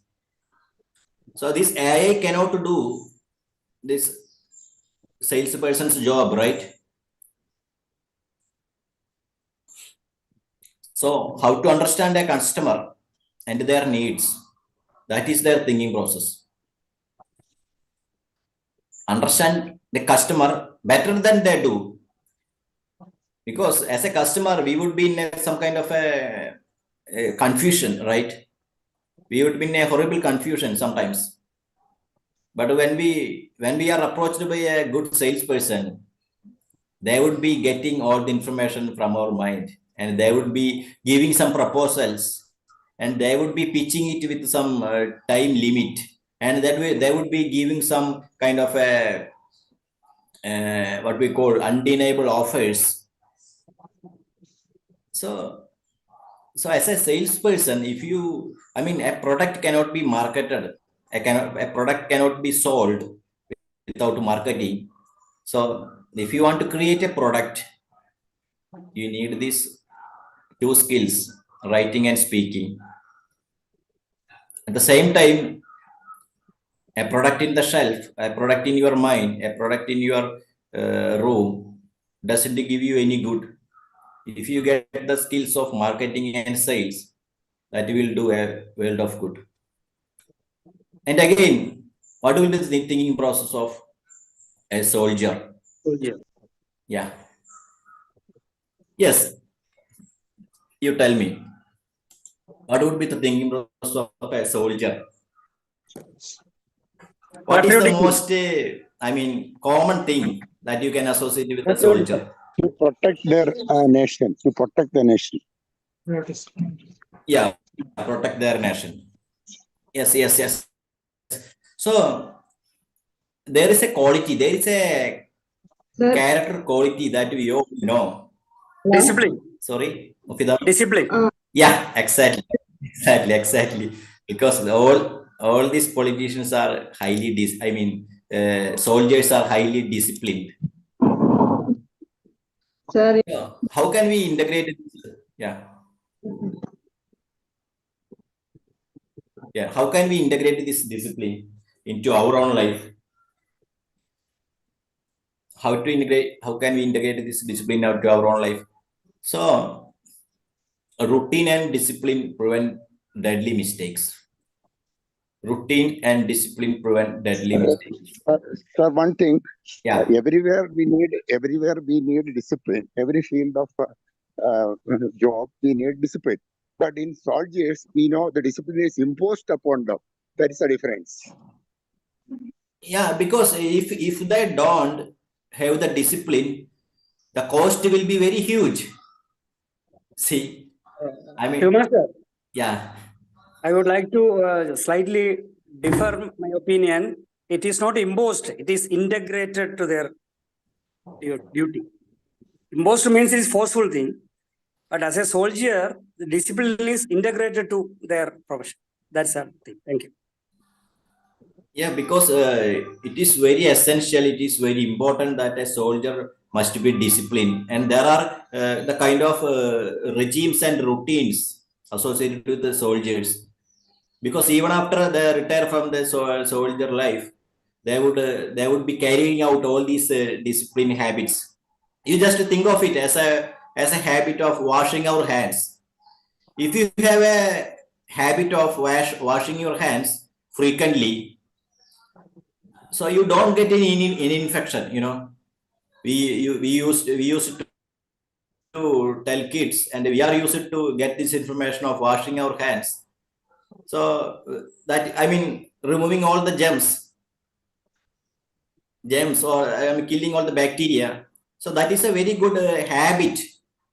So this AI cannot do this salesperson's job, right? So how to understand a customer and their needs, that is their thinking process. Understand the customer better than they do. Because as a customer, we would be in some kind of a confusion, right? We would be in a horrible confusion sometimes. But when we are approached by a good salesperson, they would be getting all the information from our mind, and they would be giving some proposals, and they would be pitching it with some time limit, and that way they would be giving some kind of a what we call undeniable offers. So as a salesperson, if you, a product cannot be marketed, a product cannot be sold without marketing. So if you want to create a product, you need these 2 skills, writing and speaking. At the same time, a product in the shelf, a product in your mind, a product in your room doesn't give you any good. If you get the skills of marketing and sales, that will do a world of good. And again, what will be the thinking process of a soldier? Yeah. Yes. You tell me. What would be the thinking process of a soldier? What is the most, common thing that you can associate with a soldier? To protect their nation, to protect the nation. Yeah. protect their nation. Yes. So there is a quality, there is a character quality that we all know. Discipline. Sorry, Mufida? Discipline. Yeah, exactly. Because all these politicians are highly soldiers are highly disciplined. Sir, Yeah. How can we integrate it? Yeah. How can we integrate this discipline into our own life? How can we integrate this discipline into our own life? So routine and discipline prevent deadly mistakes. Routine and discipline prevent deadly mistakes. Sir, one thing, Yeah. everywhere we need discipline. Every field of job, we need discipline. But in soldiers, we know the discipline is imposed upon them. That is the difference. Yeah, because if they don't have the discipline, the cost will be very huge. See, I mean, Master, yeah. I would like to slightly differ my opinion. It is not imposed, it is integrated to their duty. Imposed means it is forceful thing, but as a soldier, the discipline is integrated to their profession. That's the thing. Thank you. Yeah, because it is very essential, it is very important that a soldier must be disciplined. And there are the kind of regimes and routines associated with the soldiers. Because even after they retire from the soldier life, they would be carrying out all these discipline habits. You just think of it as a habit of washing our hands. If you have a habit of washing your hands frequently, so you don't get any infection. We used to tell kids, and we are used to get this information of washing our hands. So removing all the germs or killing all the bacteria. So that is a very good habit.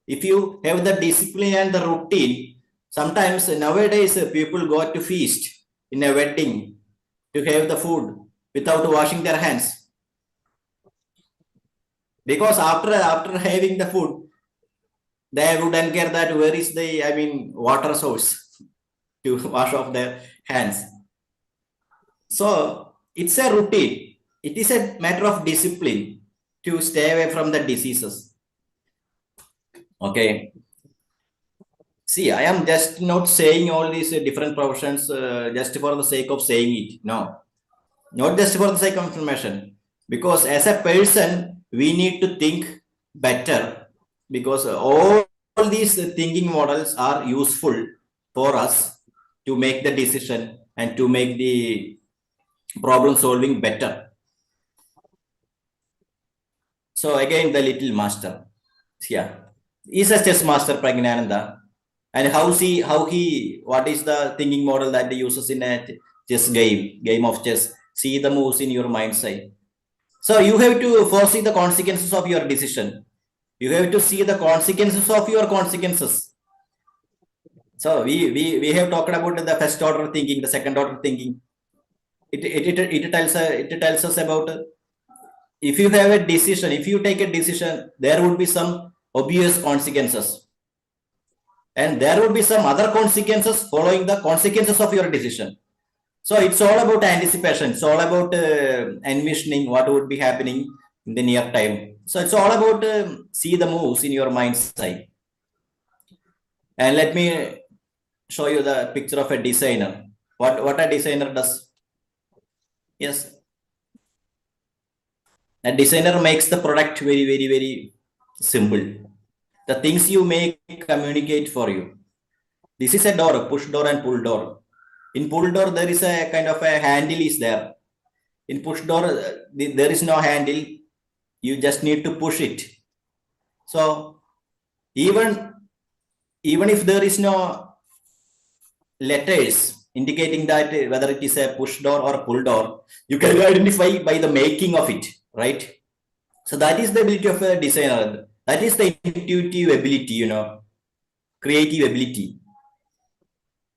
If you have the discipline and the routine, sometimes nowadays people go to feast in a wedding to have the food without washing their hands. Because after having the food, they wouldn't care that where is the water source to wash off their hands. So it's a routine. It is a matter of discipline to stay away from the diseases. Okay. See, I am just not saying all these different professions just for the sake of saying it. No, not just for the sake of information. Because as a person, we need to think better. Because all these thinking models are useful for us to make the decision and to make the problem solving better. So again, the little master. Yeah. Is a chess master, Pragnananda. And what is the thinking model that he uses in a chess game of chess? See the moves in your mind's eye. So you have to foresee the consequences of your decision. You have to see the consequences of your consequences. So we have talked about the first order thinking, the second order thinking. It tells us about if you have a decision, if you take a decision, there would be some obvious consequences. And there would be some other consequences following the consequences of your decision. So it's all about anticipation. It's all about envisioning what would be happening in the near time. So it's all about see the moves in your mind's eye. And let me show you the picture of a designer. What a designer does. Yes. A designer makes the product very, very, very simple. The things you make communicate for you. This is a door, push door and pull door. In pull door, there is a kind of a handle is there. In push door, there is no handle. You just need to push it. So even if there is no letters indicating that whether it is a push door or a pull door, you can identify by the making of it, right? So that is the ability of a designer. That is the intuitive ability, creative ability.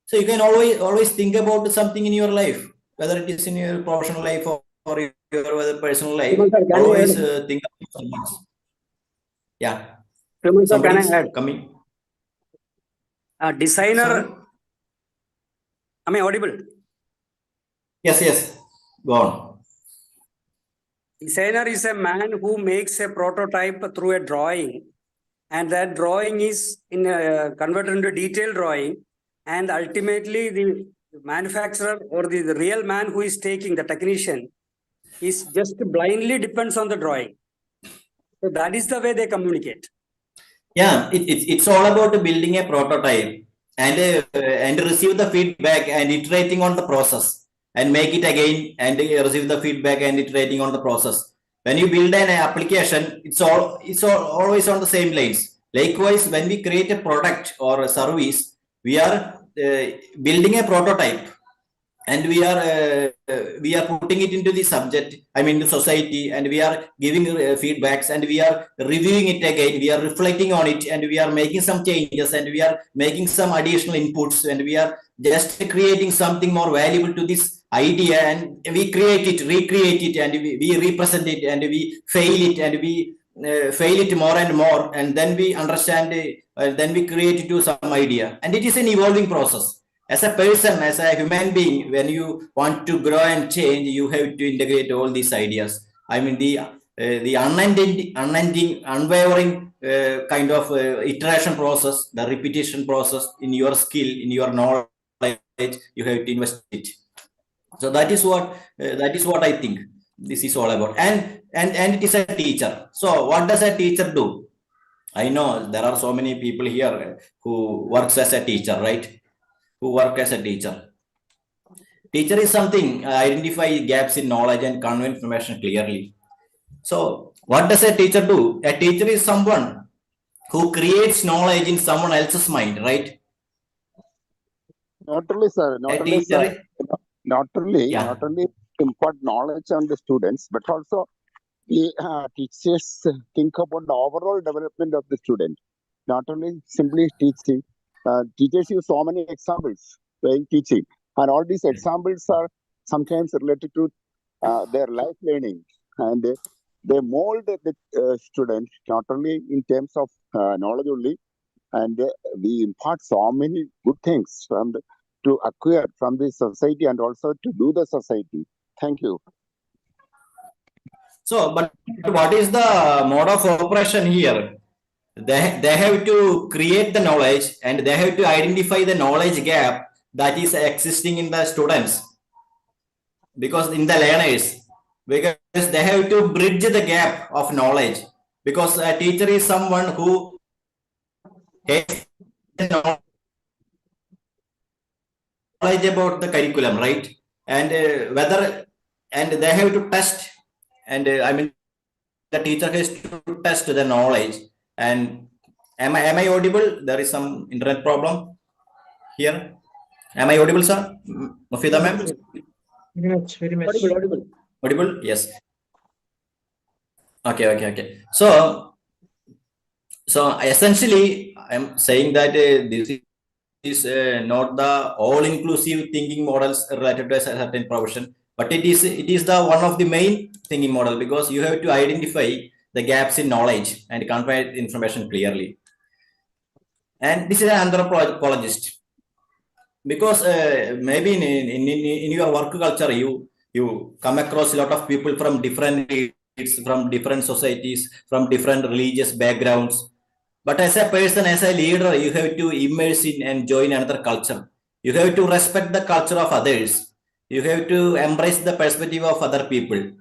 So you can always think about something in your life, whether it is in your professional life or your other personal life. Sir, can I Always add? think about something. Yeah. Sir, Somebody can is I add? coming. Designer. Sorry? Am I audible? Yes. Go on. Designer is a man who makes a prototype through a drawing, and that drawing is converted into detailed drawing, and ultimately the manufacturer or the real man who is taking, the technician, is just blindly depends on the drawing. So that is the way they communicate. Yeah, it's all about building a prototype and receive the feedback and iterating on the process and make it again and receive the feedback and iterating on the process. When you build an application, it's always on the same lines. Likewise, when we create a product or a service, we are building a prototype and we are putting it into the subject, I mean the society, and we are giving feedbacks and we are reviewing it again, we are reflecting on it, and we are making some changes and we are making some additional inputs, and we are just creating something more valuable to this idea, and we recreate it, and we represent it, and we fail it, and we fail it more and more, and then we understand it, then we create it to some idea, and it is an evolving process. As a person, as a human being, when you want to grow and change, you have to integrate all these ideas. I mean, the unending, unwavering kind of iteration process, the repetition process in your skill, in your knowledge, you have to invest it. So that is what I think this is all about. And it is a teacher. So what does a teacher do? I know there are so many people here who works as a teacher, right? Who work as a teacher. Teacher is something identify gaps in knowledge and convey information clearly. So what does a teacher do? A teacher is someone who creates knowledge in someone else's mind, right? Not only, sir. Not A only, teacher, sir. Not only impart knowledge on the students, but also the teachers think about the overall development of the student. Not only simply teaching. Teachers use so many examples while teaching, and all these examples are sometimes related to their life learning, and they mold the student not only in terms of knowledge only, and we impart so many good things to acquire from the society and also to do the society. Thank you. So, but what is the mode of operation here? They have to create the knowledge and they have to identify the knowledge gap that is existing in the students, because in the learners, because they have to bridge the gap of knowledge, because a teacher is someone who has knowledge about the curriculum, right? And they have to test, and I mean the teacher has to test the knowledge. And am I audible? There is some internet problem here. Am I audible, sir? Mufida ma'am? Very much. Audible? Yes. Okay. So essentially, I'm saying that this is not the all-inclusive thinking models related to a certain profession, but it is the one of the main thinking model, because you have to identify the gaps in knowledge and convey information clearly. And this is an anthropologist, because maybe in your work culture you come across a lot of people from different societies, from different religious backgrounds. But as a person, as a leader, you have to immerse in and join another culture. You have to respect the culture of others. You have to embrace the perspective of other people.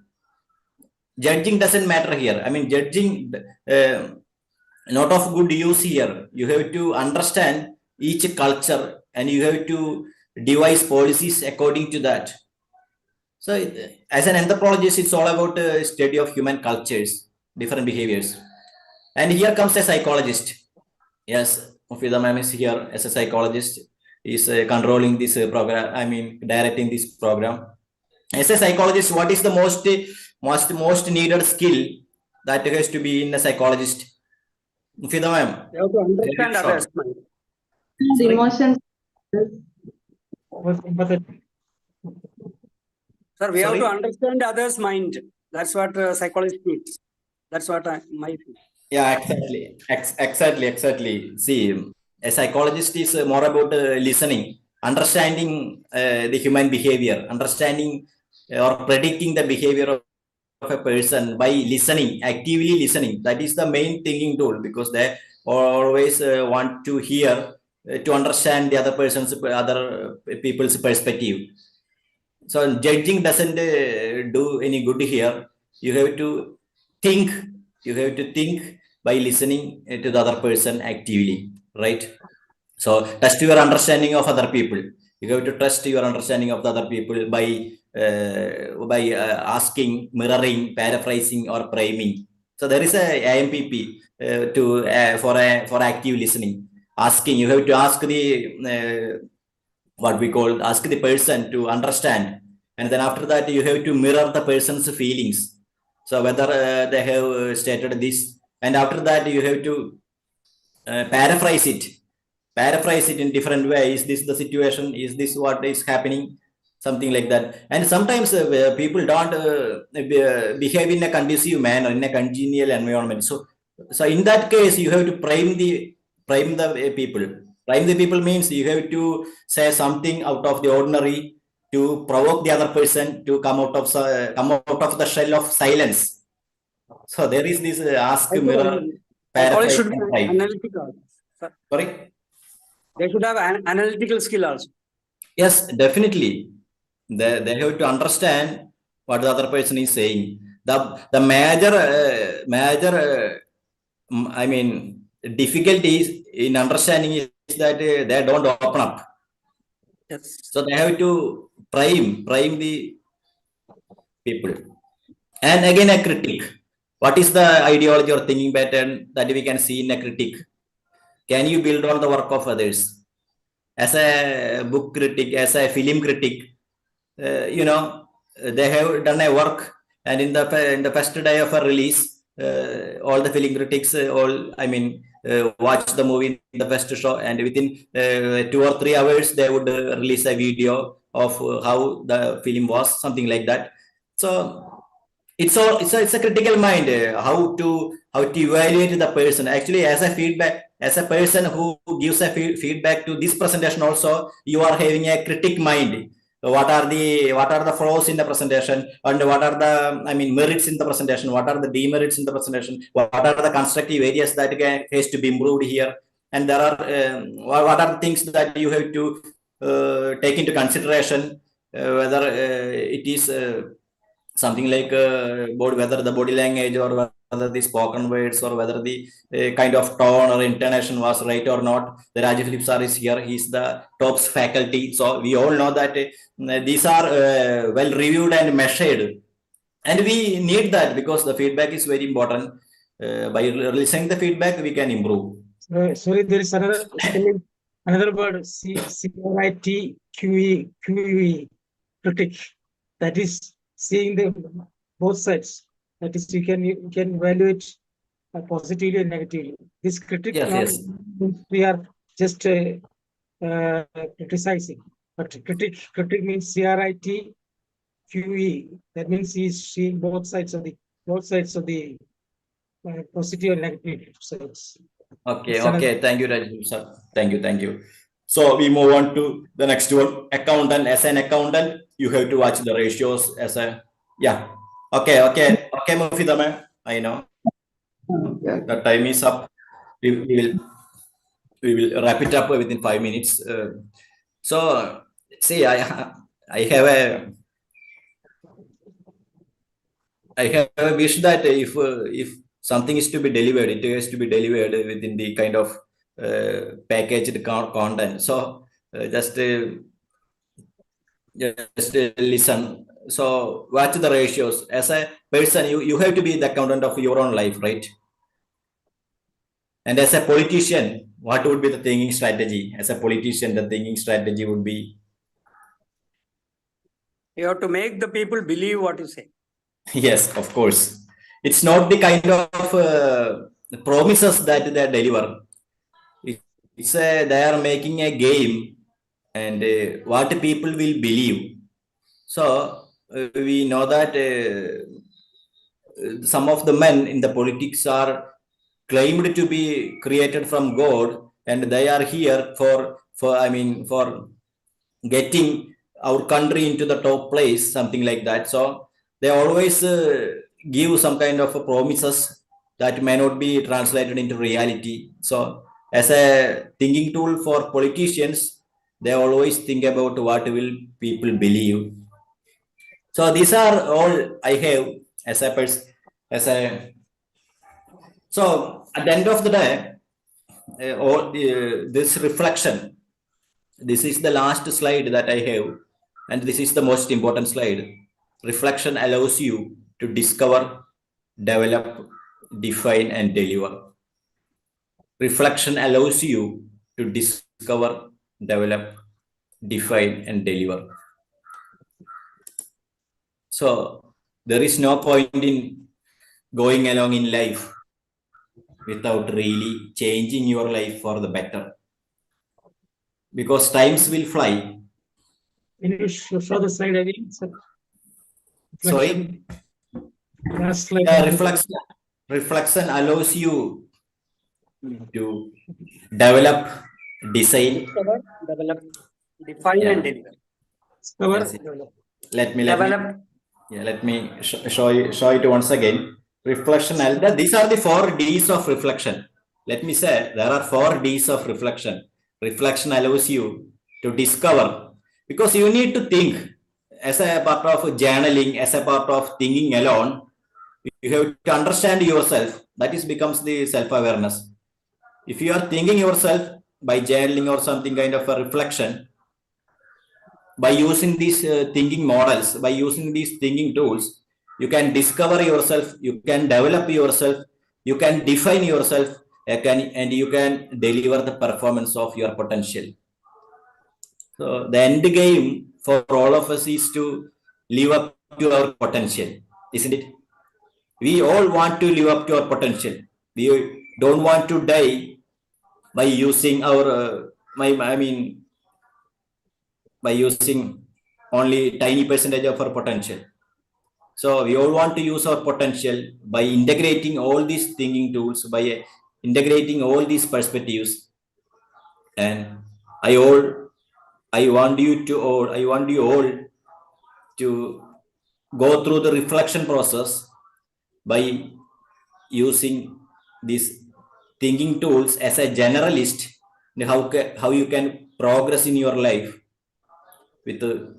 Judging doesn't matter here. I mean, judging not of good use here. You have to understand each culture and you have to devise policies according to that. So as an anthropologist, it's all about the study of human cultures, different behaviors. And here comes a psychologist. Yes, Mufida ma'am is here as a psychologist. Is controlling this program. I mean, directing this program. As a psychologist, what is the most needed skill that has to be in a psychologist? Mufida ma'am. You have to understand others' mind. Emotions. Empathetic. Sir, we have Sorry? to understand others' mind. That's what psychology means. That's what my view. Yeah, exactly. Exactly. See, a psychologist is more about listening, understanding the human behavior, understanding or predicting the behavior of a person by listening, actively listening. That is the main thinking tool, because they always want to hear, to understand the other people's perspective. So judging doesn't do any good here. You have to think. You have to think by listening to the other person actively, right? So trust your understanding of other people. You have to trust your understanding of the other people by asking, mirroring, paraphrasing, or priming. So there is a AMPP for active listening. Asking, you have to ask the what we call ask the person to understand, and then after that you have to mirror the person's feelings. So whether they have stated this, and after that you have to paraphrase it in different ways. Is this the situation? Is this what is happening? Something like that. And sometimes people don't behave in a conducive manner, in a congenial environment. So in that case, you have to prime the people. Prime the people means you have to say something out of the ordinary to provoke the other person to come out of the shell of silence. So there is this ask, mirror, Psychology paraphrase, should be and type. analytical. Sir, Sorry. they should have an analytical skill also. Yes, definitely. They have to understand what the other person is saying. The major I mean difficulties in understanding is that they don't open up. Yes. So they have to prime the people. And again, a critic. What is the ideology or thinking pattern that we can see in a critic? Can you build on the work of others? As a book critic, as a film critic, they have done a work, and in the first day of a release, all the film critics watch the movie in the first show, and within 2 or 3 hours they would release a video of how the film was, something like that. So it's a critical mind, how to evaluate the person actually as a feedback, as a person who gives a feedback to this presentation. Also you are having a critic mind. What are the flaws in the presentation, and what are the merits in the presentation, what are the demerits in the presentation, what are the constructive areas that has to be improved here, and there are what are the things that you have to take into consideration, whether it is something like whether the body language, or whether the spoken words, or whether the kind of tone or intonation was right or not. The Rajiv Philip sir is here. He's the TOPS faculty. So we all know that these are well reviewed and measured. And we need that because the feedback is very important. By listening the feedback, we can improve. Sorry, there is another spelling, another word, CRITQE, critic. That is seeing the both sides. That is, you can evaluate positively and negatively. This critic, Yes. we are just criticizing, but critic means CRITQE. That means he is seeing both sides of the positive and negative sides. Okay. Thank you, Rajiv sir. Thank you. So we move on to the next one. Accountant. As an accountant, you have to watch the ratios as a Okay, Mufida ma'am. I know the time is up. We will wrap it up within 5 minutes. So see, I have a wish that if something is to be delivered, it has to be delivered within the kind of packaged content. So just listen. So watch the ratios. As a person, you have to be the accountant of your own life, right? And as a politician, what would be the thinking strategy? As a politician, the thinking strategy would be You have to make the people believe what you say. yes, of course. It's not the kind of promises that they deliver. They are making a game, and what people will believe. So we know that some of the men in the politics are claimed to be created from God, and they are here for getting our country into the top place, something like that. So they always give some kind of promises that may not be translated into reality. So as a thinking tool for politicians, they always think about what will people believe. So these are all I have as a person, as a so at the end of the day, this reflection. This is the last slide that I have, and this is the most important slide. Reflection allows you to discover, develop, define, and deliver. Reflection allows you to discover, develop, define, and deliver. So there is no point in going along in life without really changing your life for the better, because times will fly. Can you show the slide again, sir? Sorry? Last slide. Yeah, reflection allows you to develop, design. Discover, develop, define, Yeah. and deliver. Discover, Yes. develop. Let me show it once again. Reflection. These are the 4 Ds of reflection. Let me say there are 4 Ds of reflection. Reflection allows you to discover, because you need to think as a part of journaling, as a part of thinking alone. You have to understand yourself. That is becomes the self-awareness. If you are thinking yourself by journaling or something kind of a reflection, by using these thinking models, by using these thinking tools, you can discover yourself, you can develop yourself, you can define yourself, and you can deliver the performance of your potential. So the end game for all of us is to live up to our potential, isn't it? We all want to live up to our potential. We don't want to die by using our by using only tiny percentage of our potential. So we all want to use our potential by integrating all these thinking tools, by integrating all these perspectives. And I want you all to go through the reflection process by using these thinking tools as a generalist, and how you can progress in your life with the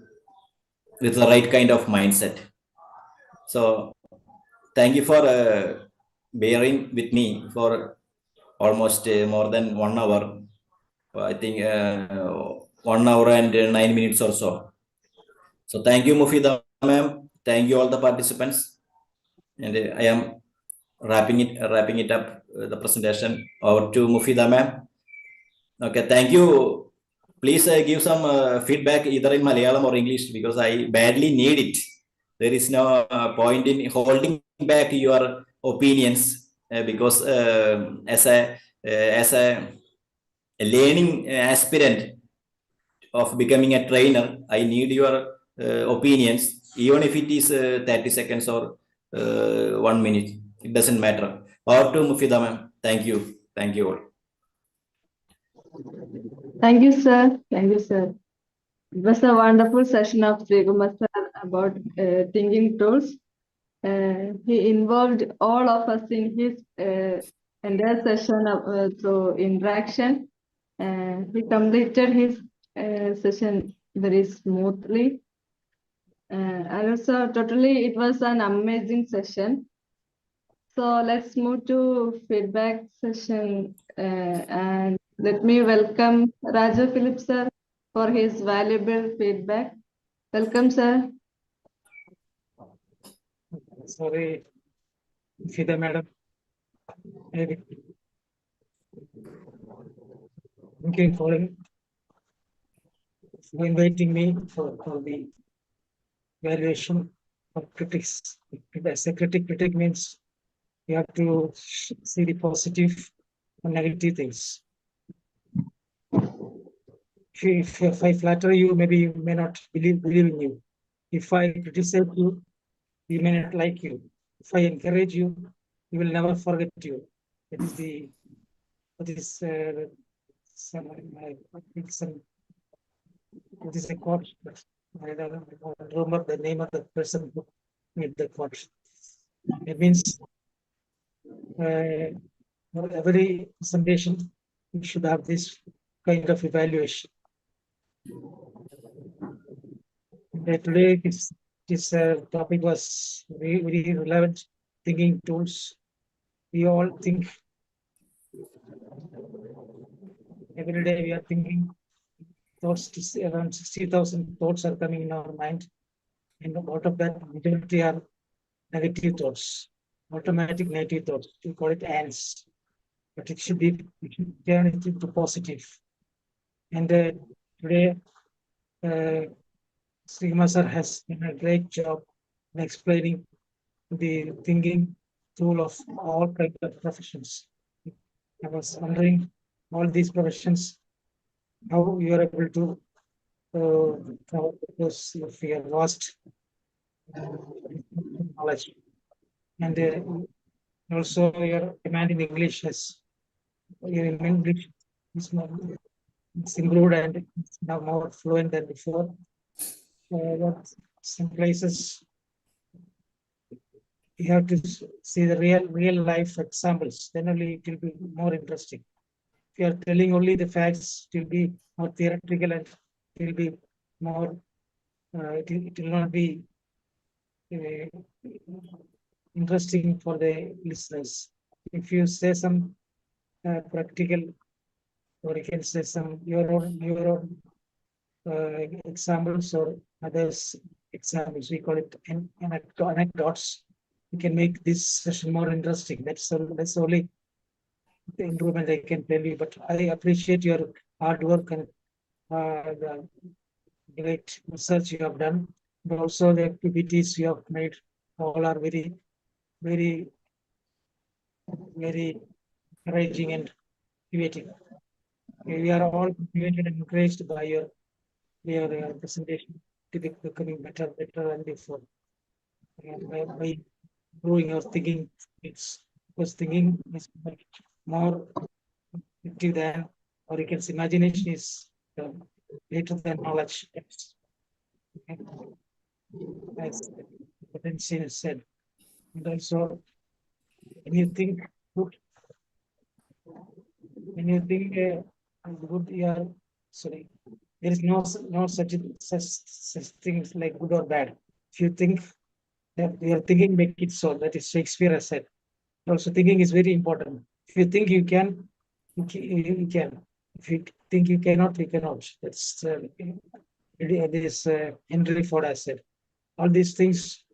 right kind of mindset. So thank you for bearing with me for almost more than 1 hour. I think 1 hour and 9 minutes or so. So thank you, Mufida ma'am. Thank you all the participants. And I am wrapping it up, the presentation. Over to Mufida ma'am. Okay, thank you. Please give some feedback either in Malayalam or English, because I badly need it. There is no point in holding back your opinions, because as a learning aspirant of becoming a trainer, I need your opinions, even if it is 30 seconds or 1 minute. It doesn't matter. Over to Mufida ma'am. Thank you. Thank you all. Thank you, sir. Thank you, sir. It was a wonderful session of SREEKUMAR sir about thinking tools. He involved all of us in his entire session through interaction. He completed his session very smoothly. And also, totally, it was an amazing session. So let's move to feedback session, and let me welcome Raja Philip sir for his valuable feedback. Welcome, sir. Sorry, Fida madam. Thank you for inviting me for the valuation of critics. As a critic means you have to see the positive and negative things. If I flatter you, maybe you may not believe in you. If I criticize you, you may not like you. If I encourage you, you will never forget you. That is I think it is a quote, but I don't remember the name of the person who made the quote. It means every presentation you should have this kind of evaluation. Today this topic was very relevant. Thinking tools. We all think every day. We are thinking thoughts. Around 60,000 thoughts are coming in our mind, and out of that, majority are negative thoughts, automatic negative thoughts. We call it ants, but it should turn it into positive. And today, SREEKUMAR sir has done a great job in explaining the thinking tool of all kinds of professions. I was wondering, all these professions, how you are able to, because of your vast knowledge, and also your command in English your English is more, it's improved and it's now more fluent than before. But some places you have to see the real life examples, then only it will be more interesting. If you are telling only the facts, it will be more theoretical and it will be more, it will not be interesting for the listeners. If you say some practical, or you can say some your own examples or others examples, we call it anecdotes. We can make this session more interesting. That's only the improvement I can tell you. But I appreciate your hard work and the great research you have done, but also the activities you have made. All are very, very, very encouraging and motivating. We are all motivated and encouraged by your presentation to be becoming better than before. And by growing your thinking, it's because thinking is more effective than, or you can say imagination is greater than knowledge. As Potential said. And also, when you think good, good, you are sorry. There is no such things like good or bad. If you think that your thinking make it so, that is Shakespeare has said. Also, thinking is very important. If you think you can, you can. If you think you cannot, you cannot. That's Henry Ford has said. All these things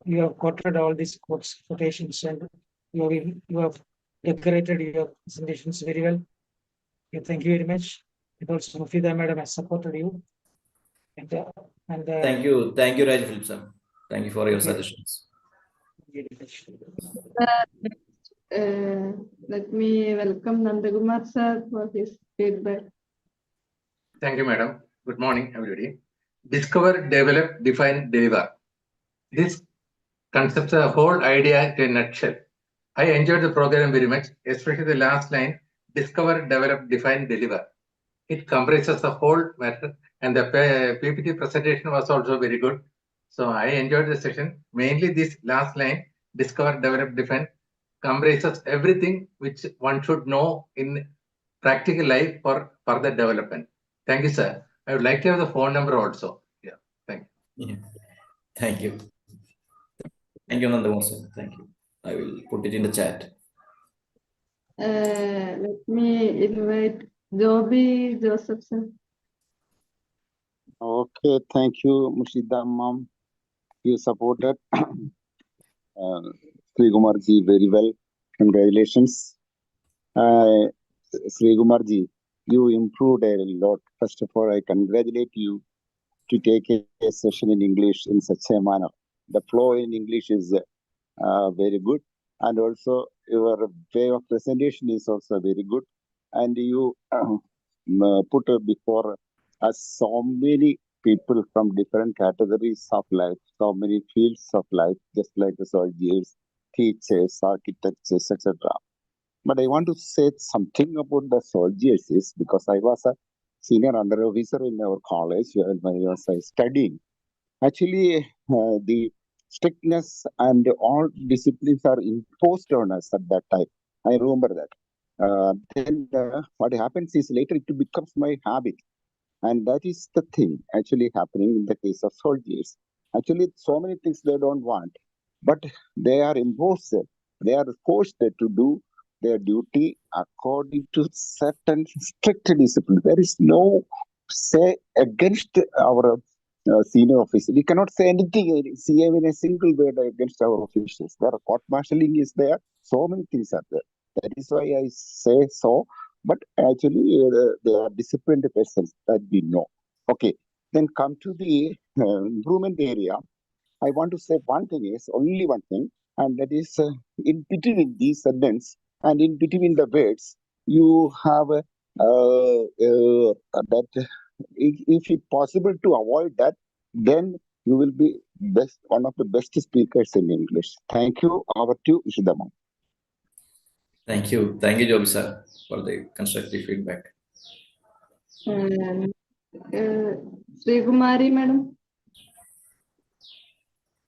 you have quoted, all these quotations, and you have decorated your presentations very well. Thank you very much. And also, Mufida madam has supported you. And Thank you, Raj Philip sir. Thank you for your suggestions. Let me welcome Nandakumar sir for his feedback. Thank you, madam. Good morning, everybody. Discover, develop, define, deliver. This concepts a whole idea in a nutshell. I enjoyed the program very much, especially the last line, discover, develop, define, deliver. It comprises the whole matter, and the PPT presentation was also very good. So I enjoyed the session. Mainly this last line, discover, develop, define, comprises everything which one should know in practical life for further development. Thank you, sir. I would like to have the phone number also. Yeah, thank you. Yeah. Thank you. Thank you, Nandakumar sir. Thank you. I will put it in the chat. Let me invite Joby Josephson. Okay, thank you, Mushida ma'am. You supported SREEKUMAR ji very well. Congratulations. SREEKUMAR ji, you improved a lot. First of all, I congratulate you to take a session in English in such a manner. The flow in English is very good, and also your way of presentation is also very good. And you put before so many people from different categories of life, so many fields of life, just like the soldiers, teachers, architects, etc. But I want to say something about the soldiers is because I was a senior under officer in our college when I was studying. Actually, the strictness and all disciplines are imposed on us at that time. I remember that. Then what happens is later it becomes my habit. And that is the thing actually happening in the case of soldiers. Actually, so many things they don't want, but they are imposed. They are forced to do their duty according to certain strict discipline. There is no say against our senior officer. We cannot say anything, see even a single word against our officials. There are court martialing is there. So many things are there. That is why I say so. But actually, they are disciplined persons that we know. Okay, then come to the improvement area. I want to say one thing is only one thing, and that is in between these sentences and in between the words, you have that if it's possible to avoid that, then you will be best one of the best speakers in English. Thank you. Over to Ishidama. Thank you, Joby sir, for the constructive feedback. SREEKUMARI madam.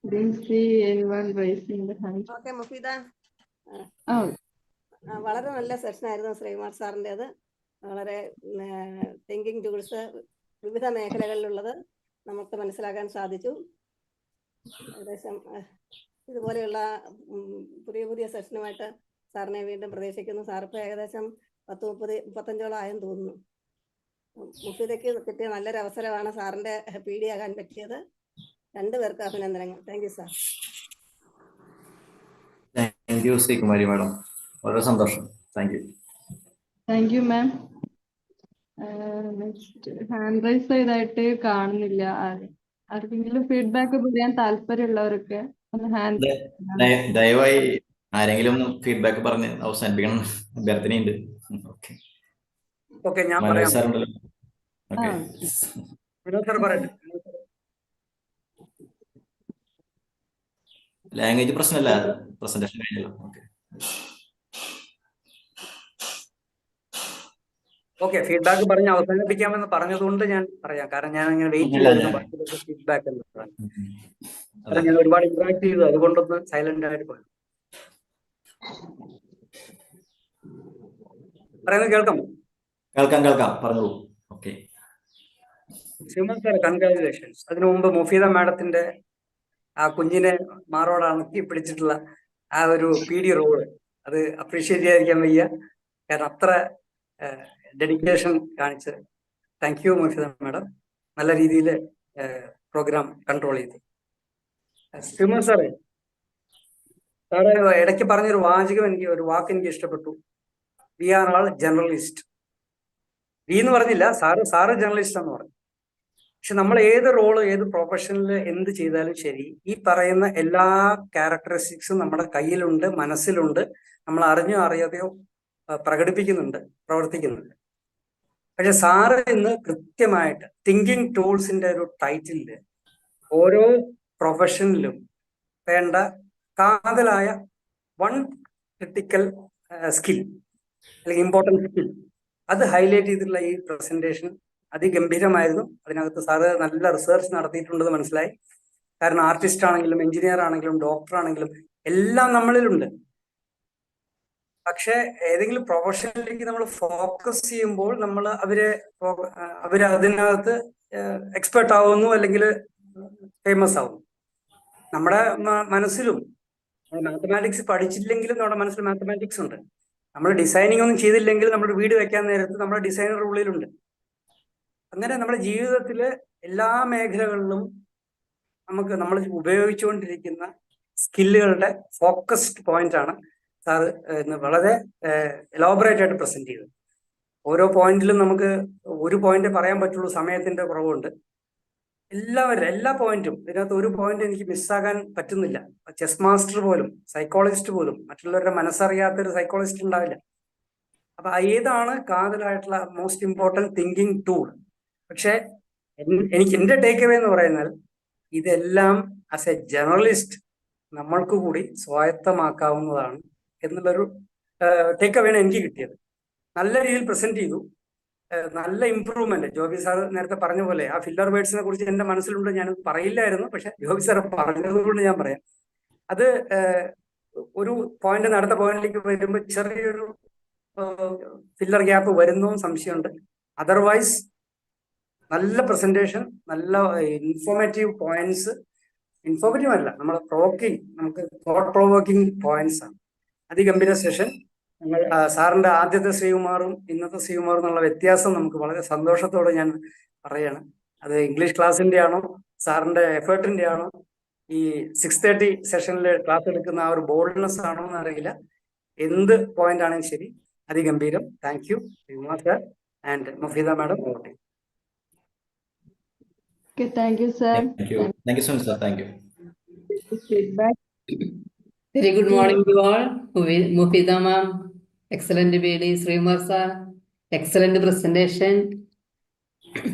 Didn't see anyone raising the hand. Okay, Mufida. Oh. വളരെ നല്ല സെഷനായിരുന്നു ശ്രീകുമാർ സാറിൻ്റെത്. വളരെ thinking tools വിവിധ മേഖലകളിലുള്ളത് നമുക്ക് മനസ്സിലാക്കാൻ സാധിച്ചു. ഏകദേശം ഇതുപോലെയുള്ള പുതിയ സെഷനുമായിട്ട് സാറിനെ വീണ്ടും പ്രതീക്ഷിക്കുന്നു. സാറിപ്പോൾ ഏകദേശം 30-35 ആയെന്ന് തോന്നുന്നു. മുഫീദയ്ക്ക് കിട്ടിയ നല്ലൊരു അവസരമാണ് സാറിൻ്റെ PD ആകാൻ പറ്റിയത്. രണ്ടുപേർക്ക് അഭിനന്ദനങ്ങൾ. Thank you sir. Thank you Sreekumari madam, വളരെ സന്തോഷം. Thank you. Thank you ma'am. Next hand raise ചെയ്തായിട്ട് കാണുന്നില്ല. ആർക്കെങ്കിലും ഫീഡ്ബാക്ക് പറയാൻ താല്പര്യമുള്ളവരൊക്കെ ഒന്ന് ഹാൻഡ്. ദയവായി ആരെങ്കിലും ഫീഡ്ബാക്ക് പറഞ്ഞ് അവസാനിപ്പിക്കണം അഭ്യർത്ഥനയുണ്ട്. ഓക്കെ, ഞാൻ മനോജ് പറയാം. സാറുണ്ടല്ലോ. ഓക്കെ, ലാംഗ്വേജ് പ്രശ്നമല്ല, പ്രസന്റേഷൻ കഴിഞ്ഞല്ലോ. ഓക്കെ, ഫീഡ്ബാക്ക് പറഞ്ഞ് അവസാനിപ്പിക്കാമെന്ന് പറഞ്ഞതുകൊണ്ട് ഞാൻ പറയാം. കാരണം ഞാൻ ഇങ്ങനെ വെയിറ്റ് ചെയ്തിരുന്നു ഫീഡ്ബാക്ക് എന്ന് പറയാൻ. കാരണം ഞാൻ ഒരുപാട് ഇന്ററാക്ട് ചെയ്തു, അതുകൊണ്ടൊന്ന് സൈലന്റ് ആയിട്ട് പോയി. പറയുന്നത് കേൾക്കാം? കേൾക്കാം, പറഞ്ഞോളൂ. Okay, Shrimant sir, congratulations. അതിനു മുമ്പ് മുഫീദ മാഡത്തിന്റെ ആ കുഞ്ഞിനെ മാറോട് അണക്കി പിടിച്ചിട്ടുള്ള ആ ഒരു PD റോള്, അത് അപ്രീഷിയേറ്റ് ചെയ്യാതിരിക്കാൻ വയ്യ. കാരണം അത്ര ഡെഡിക്കേഷൻ കാണിച്ച് താങ്ക് യു മുഫീദ മാഡം. നല്ല രീതിയിൽ പ്രോഗ്രാം കൺട്രോൾ ചെയ്തു. ശ്രീമന്ത് സാറേ, ഇടയ്ക്ക് പറഞ്ഞൊരു വാക്ക് എനിക്ക് ഇഷ്ടപ്പെട്ടു. We are all journalist. We എന്ന് പറഞ്ഞില്ല, സാറ് ജേർണലിസ്റ്റ് എന്ന് പറഞ്ഞു. പക്ഷെ നമ്മൾ ഏത് റോള്, ഏത് പ്രൊഫഷനിൽ എന്ത് ചെയ്താലും ശരി, ഈ പറയുന്ന എല്ലാ ക്യാരക്ടറിസ്റ്റിക്സും നമ്മുടെ കയ്യിലുണ്ട്, മനസ്സിലുണ്ട്. നമ്മൾ അറിഞ്ഞോ അറിയാതെയോ പ്രകടിപ്പിക്കുന്നുണ്ട്, പ്രവർത്തിക്കുന്നുണ്ട്. പക്ഷെ സാറ് ഇന്ന് കൃത്യമായിട്ട് തിങ്കിങ് ടൂൾസിന്റെ ഒരു ടൈറ്റിലില് ഓരോ പ്രൊഫഷനിലും വേണ്ട കാതലായ വൺ ക്രിട്ടിക്കൽ സ്കിൽ അല്ലെങ്കിൽ ഇമ്പോർട്ടൻറ്റ് സ്കിൽ അത് ഹൈലൈറ്റ് ചെയ്തിട്ടുള്ള ഈ പ്രസന്റേഷൻ അതിഗംഭീരമായിരുന്നു. അതിനകത്ത് സാറ് നല്ല റിസർച്ച് നടത്തിയിട്ടുണ്ടെന്ന് മനസ്സിലായി. കാരണം ആർട്ടിസ്റ്റ് ആണെങ്കിലും എഞ്ചിനീയർ ആണെങ്കിലും ഡോക്ടർ ആണെങ്കിലും എല്ലാം നമ്മളിലുണ്ട്. പക്ഷെ ഏതെങ്കിലും പ്രൊഫഷനിലേക്ക് നമ്മൾ ഫോക്കസ് ചെയ്യുമ്പോൾ നമ്മൾ അവര് അതിനകത്ത് എക്സ്പെർട്ട് ആവുന്നു, അല്ലെങ്കിൽ ഫേമസ് ആവുന്നു. നമ്മുടെ മനസ്സിലും മാത്തമാറ്റിക്സ് പഠിച്ചില്ലെങ്കിലും നമ്മുടെ മനസ്സിൽ മാത്തമാറ്റിക്സ് ഉണ്ട്. നമ്മൾ ഡിസൈനിങ് ഒന്നും ചെയ്തില്ലെങ്കിൽ നമ്മുടെ വീട് വെക്കാൻ നേരത്ത് നമ്മുടെ ഡിസൈനർ ഉള്ളിലുണ്ട്. അങ്ങനെ നമ്മുടെ ജീവിതത്തിലെ എല്ലാ മേഖലകളിലും നമ്മൾ ഉപയോഗിച്ചുകൊണ്ടിരിക്കുന്ന സ്കില്ലുകളുടെ ഫോക്കസ്ഡ് പോയിന്റ് ആണ് സാറ് ഇന്ന് വളരെ എലോബറേറ്റ് ആയിട്ട് പ്രസന്റ് ചെയ്തത്. ഓരോ പോയിന്റിലും നമുക്ക് ഒരു പോയിന്റ് പറയാൻ പറ്റുള്ളൂ, സമയത്തിന്റെ കുറവുണ്ട്. എല്ലാ പോയിന്റും, ഇതിനകത്ത് ഒരു പോയിന്റ് എനിക്ക് മിസ്സാകാൻ പറ്റുന്നില്ല. ചെസ് മാസ്റ്റർ പോലും, സൈക്കോളജിസ്റ്റ് പോലും, മറ്റുള്ളവരുടെ മനസ്സറിയാത്തൊരു സൈക്കോളജിസ്റ്റ് ഉണ്ടാവില്ല. അപ്പൊ ഏതാണ് കാതലായിട്ടുള്ള മോസ്റ്റ് ഇമ്പോർട്ടൻറ്റ് തിങ്കിങ് ടൂൾ, പക്ഷെ എനിക്ക് എൻ്റെ ടേക്ക് അവേ എന്ന് പറയുന്നത് ഇതെല്ലാം ആസ് എ ജേർണലിസ്റ്റ് നമ്മൾക്ക് കൂടി സ്വായത്തമാക്കാവുന്നതാണ് എന്നുള്ളൊരു ടേക്ക് അവേയാണ് എനിക്ക് കിട്ടിയത്. നല്ല രീതിയിൽ പ്രസന്റ് ചെയ്തു, നല്ല ഇമ്പ്രൂവ്മെന്റ്. ജോബി സാർ നേരത്തെ പറഞ്ഞ പോലെ ആ ഫില്ലർ വേർഡ്സിനെ കുറിച്ച് എൻ്റെ മനസ്സിലുണ്ട്, ഞാൻ പറയില്ലായിരുന്നു, പക്ഷെ ജോബി സാർ പറഞ്ഞതുകൊണ്ട് ഞാൻ പറയാം. അത് ഒരു പോയിന്റ് അടുത്ത പോയിന്റിലേക്ക് വരുമ്പോൾ ചെറിയൊരു ഫില്ലർ ഗ്യാപ്പ് വരുന്നു സംശയമുണ്ട്. അതർവൈസ് നല്ല പ്രസന്റേഷൻ, നല്ല ഇൻഫോർമേറ്റീവ് പോയിന്റ്സ്, ഇൻഫോർമേറ്റീവ് അല്ല, നമ്മുടെ നമുക്ക് തോട്ട് പ്രൊവോക്കിംഗ് പോയിന്റ്സ് ആണ്. അതിഗംഭീര സെഷൻ. ഞങ്ങൾ സാറിന്റെ ആദ്യത്തെ ശ്രീകുമാറും ഇന്നത്തെ ശ്രീകുമാറും എന്നുള്ള വ്യത്യാസം നമുക്ക് വളരെ സന്തോഷത്തോടെ ഞാൻ പറയാണ്. അത് ഇംഗ്ലീഷ് ക്ലാസിന്റെ ആണോ സാറിന്റെ എഫേർട്ടിന്റെ ആണോ ഈ 6:30 സെഷനിൽ ക്ലാസ് എടുക്കുന്ന ആ ഒരു ബോൾഡ്നെസ് ആണോ എന്ന് അറിയില്ല. എന്ത് പോയിന്റ് ആണെങ്കിലും ശരി, അതിഗംഭീരം. Thank you Sreekumar sir and Mufeeda madam. Okay, thank you, sir. Thank you so much, sir. Thank you. Feedback. Very good morning to all. Mufida ma'am, excellent debate. Sreemar sir, excellent presentation.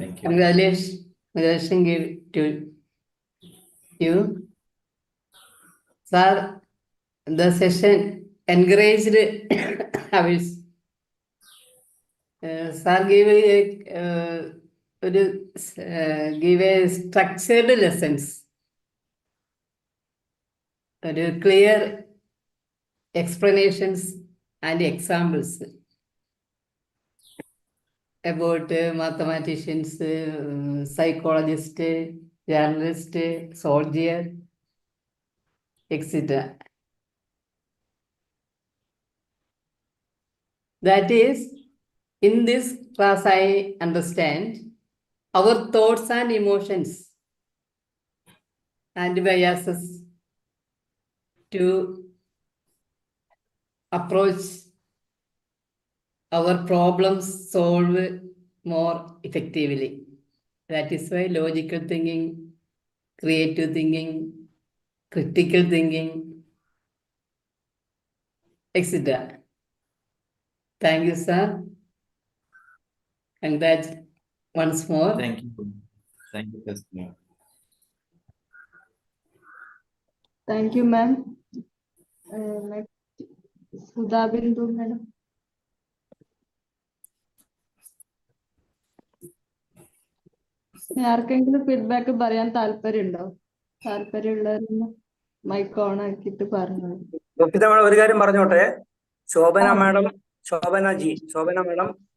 Thank you. Congratulations give to you. Sir, the session encouraged ours. Sir gave a structured lessons. Clear explanations and examples about mathematicians, psychologists, journalists, soldier, etc. That is, in this class I understand our thoughts and emotions and biases to approach our problems solve more effectively. That is why logical thinking, creative thinking, critical thinking, etc. Thank you, sir. Congrats once more. Thank you. Thank you, sir. Thank you, ma'am. Next, Sudha Bindu, madam. ആർക്കെങ്കിലും feedback പറയാൻ താല്പര്യമുണ്ടോ? താല്പര്യമുള്ളവരൊന്ന് mic on ആക്കിയിട്ട് പറഞ്ഞു. Mufeeda madam ഒരു കാര്യം പറഞ്ഞോട്ടെ. Shobhana madam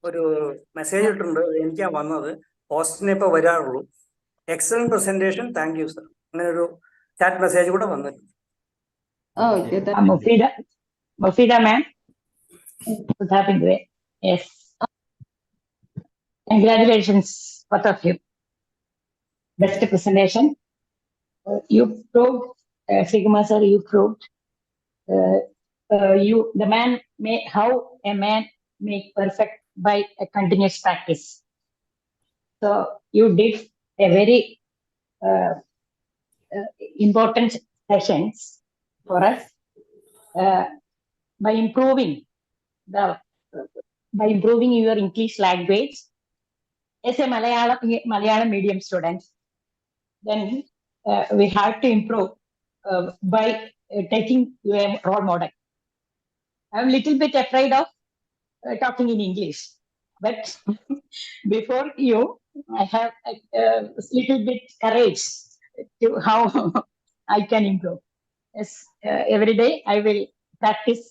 ഒരു message ഇട്ടിട്ടുണ്ട്, എനിക്കാ വന്നത്. പോസ്റ്റിനെ ഇപ്പൊ വരാറുള്ളൂ. Excellent presentation, thank you sir. അങ്ങനെ ഒരു ചാറ്റ് മെസ്സേജ് കൂടെ വന്നിട്ടുണ്ട്. Mufida ma'am, Sudha Bindu. Yes. Congratulations, both of you. Best presentation. You proved, SREEKUMAR sir, you proved how a man make perfect by a continuous practice. So you did a very important sessions for us by improving your English language as a Malayalam medium student. Then we have to improve by taking you a role model. I'm a little bit afraid of talking in English, but before you, I have a little bit courage to how I can improve. Yes, every day I will practice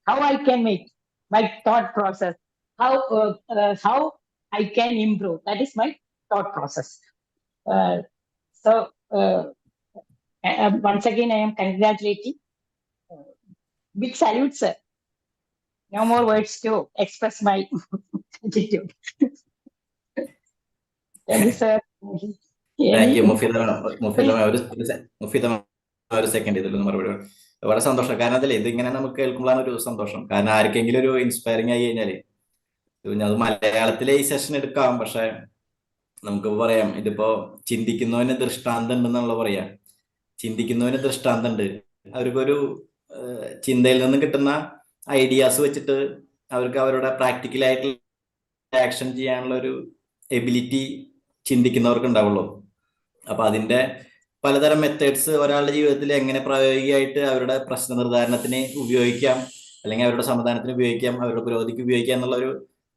how I can make my thought process, how I can improve. That is my thought process. So once again, I am congratulating. Big salute, sir. No more words to express my attitude. Thank you, sir. Thank you, Mufeeda ഒരു second ഇതിലൊന്ന് മറുപടി. വളരെ സന്തോഷം. കാരണം അതല്ലേ, ഇതിങ്ങനെ നമുക്ക് കേൾക്കുമ്പോഴാണ് ഒരു സന്തോഷം. കാരണം ആർക്കെങ്കിലും ഒരു ഇൻസ്പയറിംഗ് ആയി കഴിഞ്ഞാല് അത് മലയാളത്തിലെ ഈ സെഷൻ എടുക്കാം, പക്ഷെ നമുക്ക് പറയാം ഇതിപ്പോ ചിന്തിക്കുന്നവന് ദൃഷ്ടാന്തം ഉണ്ടെന്നുള്ള പറയാം. ചിന്തിക്കുന്നവന് ദൃഷ്ടാന്തം ഉണ്ട്. അവർക്കൊരു ചിന്തയിൽ നിന്ന് കിട്ടുന്ന ഐഡിയാസ് വെച്ചിട്ട് അവർക്ക് അവരുടെ പ്രാക്ടിക്കലായിട്ടുള്ള ആക്ഷൻ ചെയ്യാനുള്ള ഒരു എബിലിറ്റി ചിന്തിക്കുന്നവർക്ക് ഉണ്ടാവുള്ളൂ. അപ്പൊ അതിന്റെ പലതരം മെത്തേഡ്സ് ഒരാളുടെ ജീവിതത്തിൽ എങ്ങനെ പ്രായോഗികമായിട്ട് അവരുടെ പ്രശ്ന നിർദ്ധാരണത്തിന് ഉപയോഗിക്കാം, അല്ലെങ്കിൽ അവരുടെ സമാധാനത്തിന് ഉപയോഗിക്കാം, അവരുടെ പുരോഗതിക്ക് ഉപയോഗിക്കാം എന്നുള്ള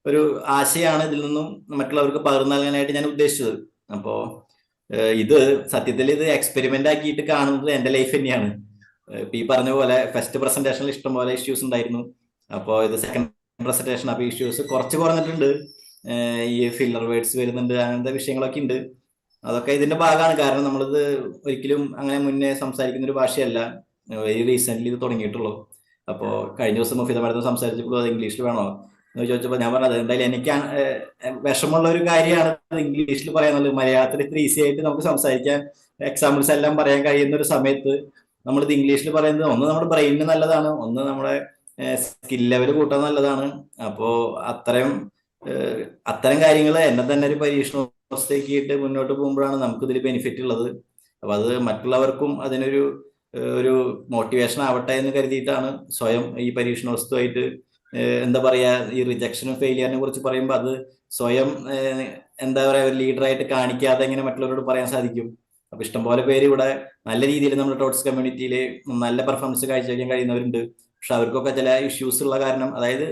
ഒരു ആശയമാണ് ഇതിൽ നിന്നും മറ്റുള്ളവർക്ക് പകർന്നു നൽകാനായിട്ട് ഞാൻ ഉദ്ദേശിച്ചത്. അപ്പോ ഇത് സത്യത്തിൽ ഇത് എക്സ്പെരിമെന്റ് ആക്കിയിട്ട് കാണുന്നത് എന്റെ ലൈഫ് തന്നെയാണ്. ഇപ്പൊ ഈ പറഞ്ഞ പോലെ ഫസ്റ്റ് പ്രസന്റേഷനിൽ ഇഷ്ടംപോലെ ഇഷ്യൂസ് ഉണ്ടായിരുന്നു. അപ്പോൾ ഇത് സെക്കൻഡ് പ്രസന്റേഷൻ, അപ്പൊ ഇഷ്യൂസ് കുറച്ച് കുറഞ്ഞിട്ടുണ്ട്. ഈ ഫില്ലർ വേർഡ്സ് വരുന്നുണ്ട്, അങ്ങനത്തെ വിഷയങ്ങളൊക്കെ ഉണ്ട്. അതൊക്കെ ഇതിന്റെ ഭാഗമാണ്. കാരണം നമ്മളിത് ഒരിക്കലും അങ്ങനെ മുന്നേ സംസാരിക്കുന്ന ഒരു ഭാഷയല്ല, വെരി റീസെന്റ് ഇത് തുടങ്ങിയിട്ടുള്ളൂ. അപ്പോ കഴിഞ്ഞ ദിവസം മുഫിദ മാഡം സംസാരിച്ചപ്പോൾ അത് ഇംഗ്ലീഷിൽ വേണോ എന്ന് ചോദിച്ചപ്പോൾ ഞാൻ പറഞ്ഞത് എന്തായാലും എനിക്ക് വിഷമമുള്ള ഒരു കാര്യമാണ് ഇംഗ്ലീഷിൽ പറയാനുള്ളത്. മലയാളത്തിൽ ഇത്ര ഈസി ആയിട്ട് നമുക്ക് സംസാരിക്കാൻ എക്സാമ്പിൾസ് എല്ലാം പറയാൻ കഴിയുന്ന ഒരു സമയത്ത് നമ്മളിത് ഇംഗ്ലീഷിൽ പറയുന്നത് ഒന്ന് നമ്മുടെ ബ്രെയിനിന് നല്ലതാണ്, ഒന്ന് നമ്മുടെ സ്കിൽ ലെവൽ കൂട്ടാൻ നല്ലതാണ്. അപ്പോ അത്തരം കാര്യങ്ങൾ എന്നെ തന്നെ ഒരു പരീക്ഷണത്തിലേക്ക് മുന്നോട്ട് പോകുമ്പോഴാണ് നമുക്ക് ഇതിൽ ബെനിഫിറ്റ് ഉള്ളത്. അപ്പൊ അത് മറ്റുള്ളവർക്കും ഒരു മോട്ടിവേഷൻ ആവട്ടെ എന്ന് കരുതിയിട്ടാണ് സ്വയം ഈ പരീക്ഷണ വസ്തുവായിട്ട് എന്താ പറയാ, ഈ റിജക്ഷനും ഫെയിലിയറിനെ കുറിച്ച് പറയുമ്പോൾ അത് സ്വയം എന്താ പറയാ ഒരു ലീഡറായിട്ട് കാണിക്കാതെ എങ്ങനെ മറ്റുള്ളവരോട് പറയാൻ സാധിക്കും. അപ്പൊ ഇഷ്ടംപോലെ പേര് ഇവിടെ നല്ല രീതിയിൽ നമ്മുടെ ടോട്സ് കമ്മ്യൂണിറ്റിയിൽ നല്ല പെർഫോമൻസ് കാഴ്ചവെക്കാൻ കഴിയുന്നവരുണ്ട്. പക്ഷെ അവർക്കൊക്കെ ചില ഇഷ്യൂസ് ഉള്ള കാരണം, അതായത്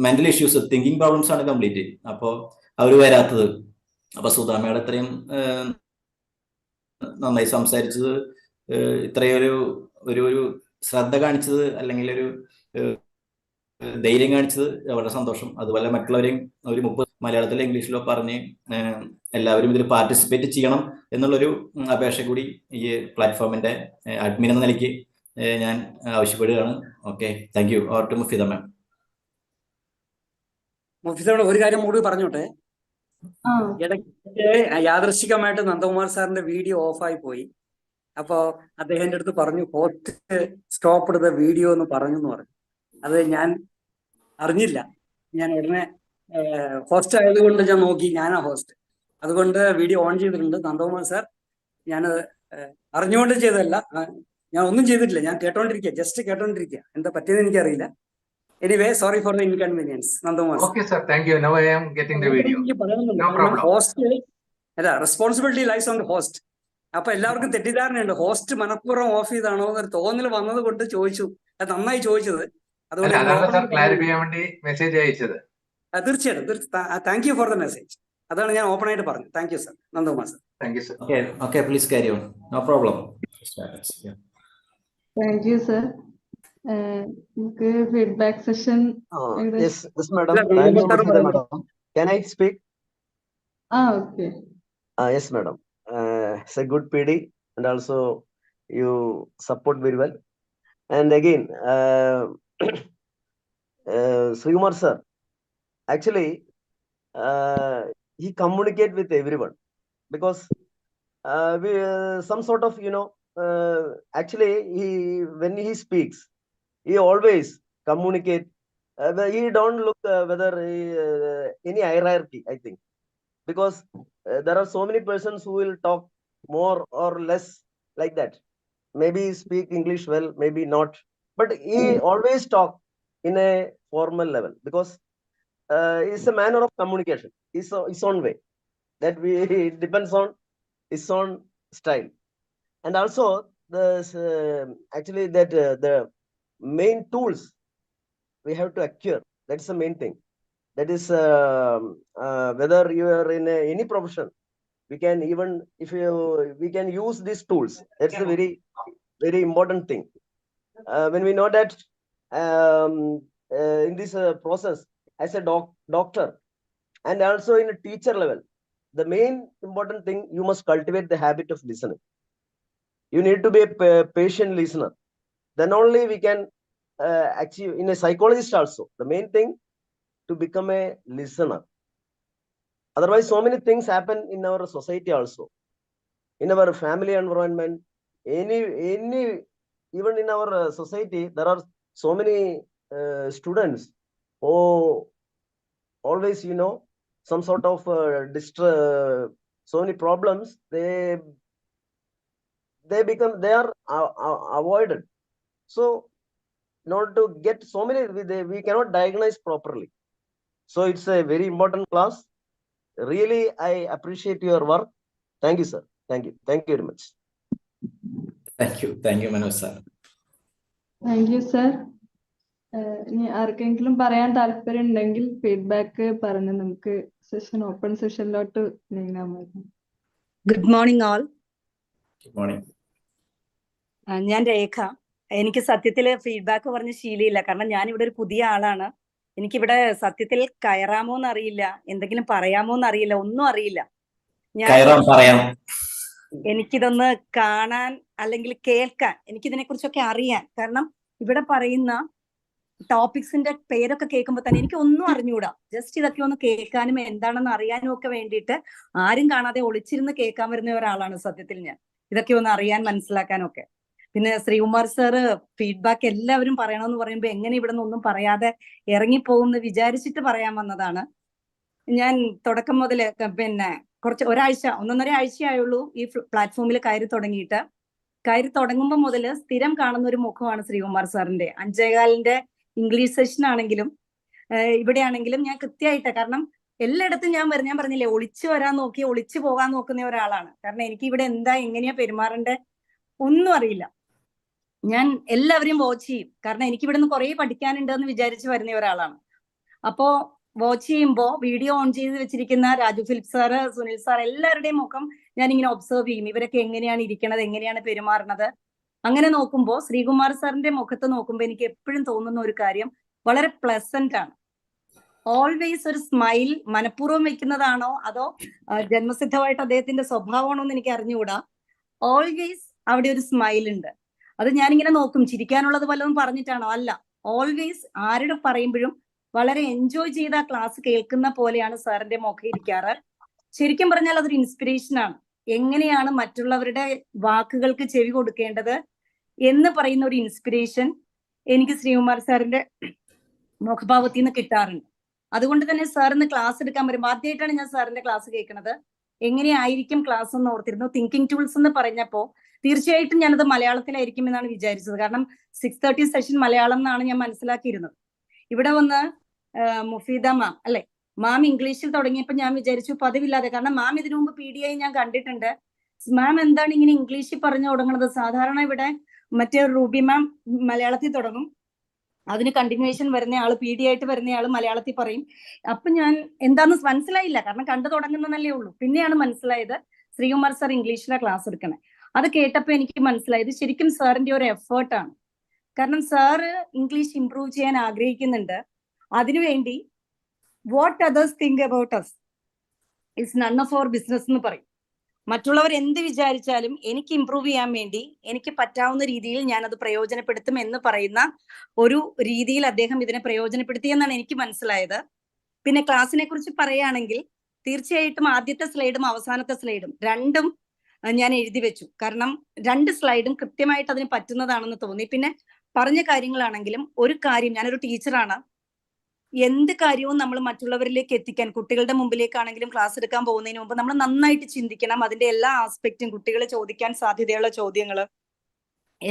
മെന്റൽ ഇഷ്യൂസ്, തിങ്കിങ് പ്രോബ്ലംസ് ആണ് കംപ്ലീറ്റ്. അപ്പോൾ അവർ വരാത്തത്. അപ്പൊ സുധാമയുടെ ഇത്രയും നന്നായി സംസാരിച്ചത്, ഇത്രയും ഒരു ശ്രദ്ധ കാണിച്ചത്, അല്ലെങ്കിൽ ഒരു ധൈര്യം കാണിച്ചത് വളരെ സന്തോഷം. അതുപോലെ മറ്റുള്ളവരെയും ഒരു 30 മലയാളത്തിലോ ഇംഗ്ലീഷിലോ പറഞ്ഞ് എല്ലാവരും ഇതിൽ പാർട്ടിസിപ്പേറ്റ് ചെയ്യണം എന്നുള്ളൊരു അപേക്ഷ കൂടി ഈ പ്ലാറ്റ്ഫോമിന്റെ അഡ്മിൻ എന്ന നിലയ്ക്ക് ഞാൻ ആവശ്യപ്പെടുകയാണ്. Okay, thank you. Over to Mufida ma'am. Mufida ഒരു കാര്യം കൂടി പറഞ്ഞോട്ടെ. ഇടയ്ക്ക് യാദൃശ്ചികമായിട്ട് നന്ദകുമാർ സാറിന്റെ വീഡിയോ ഓഫായി പോയി. അപ്പോ അദ്ദേഹം എൻ്റെ അടുത്ത് പറഞ്ഞു, ഹോസ്റ്റ് സ്റ്റോപ്പ് എടുത്ത വീഡിയോ എന്ന് പറഞ്ഞു എന്ന് പറഞ്ഞു. അത് ഞാൻ അറിഞ്ഞില്ല. ഞാൻ ഉടനെ ഹോസ്റ്റ് ആയതുകൊണ്ട് ഞാൻ നോക്കി, ഞാനാ ഹോസ്റ്റ്. അതുകൊണ്ട് വീഡിയോ ഓൺ ചെയ്തിട്ടുണ്ട്. നന്ദകുമാർ സാർ, ഞാനത് അറിഞ്ഞുകൊണ്ട് ചെയ്തതല്ല, ഞാൻ ഒന്നും ചെയ്തിട്ടില്ല. ഞാൻ കേട്ടോണ്ടിരിക്കുക, ജസ്റ്റ് കേട്ടോണ്ടിരിക്കുക. എന്താ പറ്റിയെന്ന് എനിക്കറിയില്ല. Anyway, sorry for the inconvenience Nandakumar. Okay, sir. Thank you. Now I am getting the video. No problem. Host അല്ല, responsibility lies on the host. അപ്പൊ എല്ലാവർക്കും തെറ്റിദ്ധാരണയുണ്ട്, ഹോസ്റ്റ് മനഃപൂർവ്വം ഓഫ് ചെയ്താണോ എന്നൊരു തോന്നൽ വന്നത് കൊണ്ട് ചോദിച്ചു. അത് നന്നായി ചോദിച്ചത്. അതുകൊണ്ട് ക്ലാരിഫൈ ചെയ്യാൻ വേണ്ടി മെസ്സേജ് അയച്ചത്. തീർച്ചയായിട്ടും thank you for the message. അതാണ് ഞാൻ ഓപ്പൺ ആയിട്ട് പറഞ്ഞത്. Thank you sir, Nandakumar sir. Thank you sir. Okay, please carry on. No problem. Thank you sir. നമുക്ക് feedback session. Yes, madam. Thank you, madam. Can I speak? Okay. Yes, madam. It's a good PD, and also you support very well. And again, SREEKUMAR sir, actually, he communicate with everyone, because some sort of, actually, when he speaks, he always communicate. He don't look whether any hierarchy, I think, because there are so many persons who will talk more or less like that. Maybe speak English well, maybe not, but he always talk in a formal level, because it's a manner of communication. It's his own way that it depends on his own style. And also actually that the main tools we have to acquire, that's the main thing. That is whether you are in any profession, we can, even if we can use these tools. That's a very, very important thing. When we know that in this process, as a doctor and also in a teacher level, the main important thing, you must cultivate the habit of listening. You need to be a patient listener. Then only we can achieve. In a psychologist also, the main thing, to become a listener. Otherwise, so many things happen in our society also, in our family environment, even in our society, there are so many students who always, some sort of so many problems, they are avoided. So in order to get so many, we cannot diagnose properly. So it's a very important class. Really, I appreciate your work. Thank you, sir. Thank you. Thank you very much. Thank you, Manoj sir. Thank you sir. ഇനി ആർക്കെങ്കിലും പറയാൻ താല്പര്യം ഉണ്ടെങ്കിൽ feedback പറഞ്ഞ് നമുക്ക് open സെഷനിലോട്ട് നീങ്ങാൻ പറ്റും. Good morning all. Good morning. ഞാൻ രേഖ. എനിക്ക് സത്യത്തിൽ ഫീഡ്ബാക്ക് പറഞ്ഞ് ശീലമില്ല, കാരണം ഞാൻ ഇവിടെ ഒരു പുതിയ ആളാണ്. എനിക്കിവിടെ സത്യത്തിൽ കയറാമോ എന്നറിയില്ല, എന്തെങ്കിലും പറയാമോ എന്നറിയില്ല, ഒന്നും അറിയില്ല. എനിക്കിതൊന്ന് കാണാൻ അല്ലെങ്കിൽ കേൾക്കാൻ, എനിക്കിതിനെ കുറിച്ചൊക്കെ അറിയാൻ, കാരണം ഇവിടെ പറയുന്ന ടോപ്പിക്സിന്റെ പേരൊക്കെ കേൾക്കുമ്പോൾ തന്നെ എനിക്ക് ഒന്നും അറിഞ്ഞൂടാ. ജസ്റ്റ് ഇതൊക്കെ ഒന്ന് കേൾക്കാനും എന്താണെന്ന് അറിയാനും ഒക്കെ വേണ്ടിയിട്ട് ആരും കാണാതെ ഒളിച്ചിരുന്ന് കേൾക്കാൻ വരുന്ന ഒരാളാണ് സത്യത്തിൽ ഞാൻ. ഇതൊക്കെ ഒന്ന് അറിയാൻ മനസ്സിലാക്കാനൊക്കെ. പിന്നെ ശ്രീകുമാർ സാറ് ഫീഡ്ബാക്ക് എല്ലാവരും പറയണമെന്ന് പറയുമ്പോൾ എങ്ങനെ ഇവിടെ നിന്നൊന്നും പറയാതെ ഇറങ്ങിപ്പോകുമെന്ന് വിചാരിച്ചിട്ട് പറയാൻ വന്നതാണ്. ഞാൻ തുടക്കം മുതൽ പിന്നെ ഒന്നൊന്നര ആഴ്ചയായുള്ളൂ ഈ പ്ലാറ്റ്ഫോമിൽ കയറി തുടങ്ങിയിട്ട്. കയറി തുടങ്ങുമ്പോൾ മുതൽ സ്ഥിരം കാണുന്ന ഒരു മുഖമാണ് ശ്രീകുമാർ സാറിന്റെ. 5:15 ഇംഗ്ലീഷ് സെഷൻ ആണെങ്കിലും ഇവിടെ ആണെങ്കിലും ഞാൻ കൃത്യമായിട്ട്, കാരണം എല്ലായിടത്തും ഞാൻ പറഞ്ഞില്ലേ, ഒളിച്ചു വരാൻ നോക്കി ഒളിച്ചു പോകാൻ നോക്കുന്ന ഒരാളാണ്. കാരണം എനിക്ക് ഇവിടെ എങ്ങനെയാ പെരുമാറേണ്ടത് ഒന്നും അറിയില്ല. ഞാൻ എല്ലാവരെയും വാച്ച് ചെയ്യും, കാരണം എനിക്ക് ഇവിടെ നിന്ന് കുറെ പഠിക്കാനുണ്ട് എന്ന് വിചാരിച്ച് വരുന്ന ഒരാളാണ്. അപ്പോ വാച്ച് ചെയ്യുമ്പോൾ വീഡിയോ ഓൺ ചെയ്ത് വെച്ചിരിക്കുന്ന Raju Philip sir, Sunil sir, എല്ലാവരുടെയും മുഖം ഞാൻ ഇങ്ങനെ ഒബ്സർവ് ചെയ്യും. ഇവരൊക്കെ എങ്ങനെയാണ് ഇരിക്കണത്, എങ്ങനെയാണ് പെരുമാറുന്നത്. അങ്ങനെ നോക്കുമ്പോൾ ശ്രീകുമാർ സാറിന്റെ മുഖത്ത് നോക്കുമ്പോൾ എനിക്ക് എപ്പോഴും തോന്നുന്ന ഒരു കാര്യം വളരെ പ്ലസന്റ് ആണ്. ഓൾവേസ് ഒരു സ്മൈൽ. മനഃപൂർവ്വം വെക്കുന്നതാണോ അതോ ജന്മസിദ്ധമായിട്ട് അദ്ദേഹത്തിന്റെ സ്വഭാവമാണോ എന്ന് എനിക്ക് അറിഞ്ഞുകൂടാ. ഓൾവേസ് അവിടെ ഒരു സ്മൈൽ ഉണ്ട്. അത് ഞാനിങ്ങനെ നോക്കും, ചിരിക്കാനുള്ളത് വല്ലതും പറഞ്ഞിട്ടാണോ? അല്ല, ഓൾവേസ് ആരുടെ പറയുമ്പോഴും വളരെ എൻജോയ് ചെയ്ത് ആ ക്ലാസ് കേൾക്കുന്ന പോലെയാണ് സാറിന്റെ മുഖം ഇരിക്കാറ്. ശരിക്കും പറഞ്ഞാൽ അതൊരു ഇൻസ്പിറേഷൻ ആണ്. എങ്ങനെയാണ് മറ്റുള്ളവരുടെ വാക്കുകൾക്ക് ചെവി കൊടുക്കേണ്ടത് എന്ന് പറയുന്ന ഒരു ഇൻസ്പിറേഷൻ എനിക്ക് ശ്രീകുമാർ സാറിന്റെ മുഖഭാവത്തിൽ നിന്ന് കിട്ടാറുണ്ട്. അതുകൊണ്ട് തന്നെ സാറിന് ക്ലാസ് എടുക്കാൻ വരുമ്പോൾ, ആദ്യമായിട്ടാണ് ഞാൻ സാറിന്റെ ക്ലാസ് കേൾക്കുന്നത്, എങ്ങനെയായിരിക്കും ക്ലാസ് എന്ന് ഓർത്തിരുന്നു. തിങ്കിങ് ടൂൾസ് എന്ന് പറഞ്ഞപ്പോൾ തീർച്ചയായിട്ടും ഞാനത് മലയാളത്തിലായിരിക്കും എന്നാണ് വിചാരിച്ചത്. കാരണം 6:30 സെഷൻ മലയാളം എന്നാണ് ഞാൻ മനസ്സിലാക്കിയിരുന്നത്. ഇവിടെ വന്ന് മുഫീദ മാം അല്ലെ, മാം ഇംഗ്ലീഷിൽ തുടങ്ങിയപ്പോൾ ഞാൻ വിചാരിച്ചു പതിവില്ലാതെ, കാരണം മാം ഇതിനു മുമ്പ് PDI ഞാൻ കണ്ടിട്ടുണ്ട്. മാം എന്താണ് ഇങ്ങനെ ഇംഗ്ലീഷിൽ പറഞ്ഞു തുടങ്ങുന്നത്? സാധാരണ ഇവിടെ മറ്റേ റൂബി മാം മലയാളത്തിൽ തുടങ്ങും, അതിന് കണ്ടിന്യൂവേഷൻ വരുന്ന ആള്, PD ആയിട്ട് വരുന്ന ആള് മലയാളത്തിൽ പറയും. അപ്പൊ ഞാൻ എന്താന്ന് മനസ്സിലായില്ല, കാരണം കണ്ടു തുടങ്ങുന്നതല്ലേ ഉള്ളൂ. പിന്നെയാണ് മനസ്സിലായത് ശ്രീകുമാർ സാർ ഇംഗ്ലീഷിലെ ക്ലാസ് എടുക്കണേ. അത് കേട്ടപ്പോൾ എനിക്ക് മനസ്സിലായത് ശരിക്കും സാറിന്റെ ഒരു എഫേർട്ടാണ്. കാരണം സാറ് ഇംഗ്ലീഷ് ഇംപ്രൂവ് ചെയ്യാൻ ആഗ്രഹിക്കുന്നുണ്ട്. അതിനുവേണ്ടി what others think about us is none of our business എന്ന് പറയും. മറ്റുള്ളവർ എന്ത് വിചാരിച്ചാലും എനിക്ക് ഇംപ്രൂവ് ചെയ്യാൻ വേണ്ടി എനിക്ക് പറ്റാവുന്ന രീതിയിൽ ഞാനത് പ്രയോജനപ്പെടുത്തും എന്ന് പറയുന്ന ഒരു രീതിയിൽ അദ്ദേഹം ഇതിനെ പ്രയോജനപ്പെടുത്തിയെന്നാണ് എനിക്ക് മനസ്സിലായത്. പിന്നെ ക്ലാസ്സിനെ കുറിച്ച് പറയുകയാണെങ്കിൽ തീർച്ചയായിട്ടും ആദ്യത്തെ സ്ലൈഡും അവസാനത്തെ സ്ലൈഡും രണ്ടും ഞാൻ എഴുതി വെച്ചു. കാരണം 2 സ്ലൈഡും കൃത്യമായിട്ട് അതിന് പറ്റുന്നതാണെന്ന് തോന്നി. പിന്നെ പറഞ്ഞ കാര്യങ്ങളാണെങ്കിലും ഒരു കാര്യം, ഞാനൊരു ടീച്ചറാണ്, എന്ത് കാര്യവും നമ്മൾ മറ്റുള്ളവരിലേക്ക് എത്തിക്കാൻ, കുട്ടികളുടെ മുമ്പിലേക്കാണെങ്കിലും ക്ലാസ് എടുക്കാൻ പോകുന്നതിന് മുമ്പ് നമ്മൾ നന്നായിട്ട് ചിന്തിക്കണം. അതിന്റെ എല്ലാ ആസ്പെക്റ്റും, കുട്ടികൾ ചോദിക്കാൻ സാധ്യതയുള്ള ചോദ്യങ്ങൾ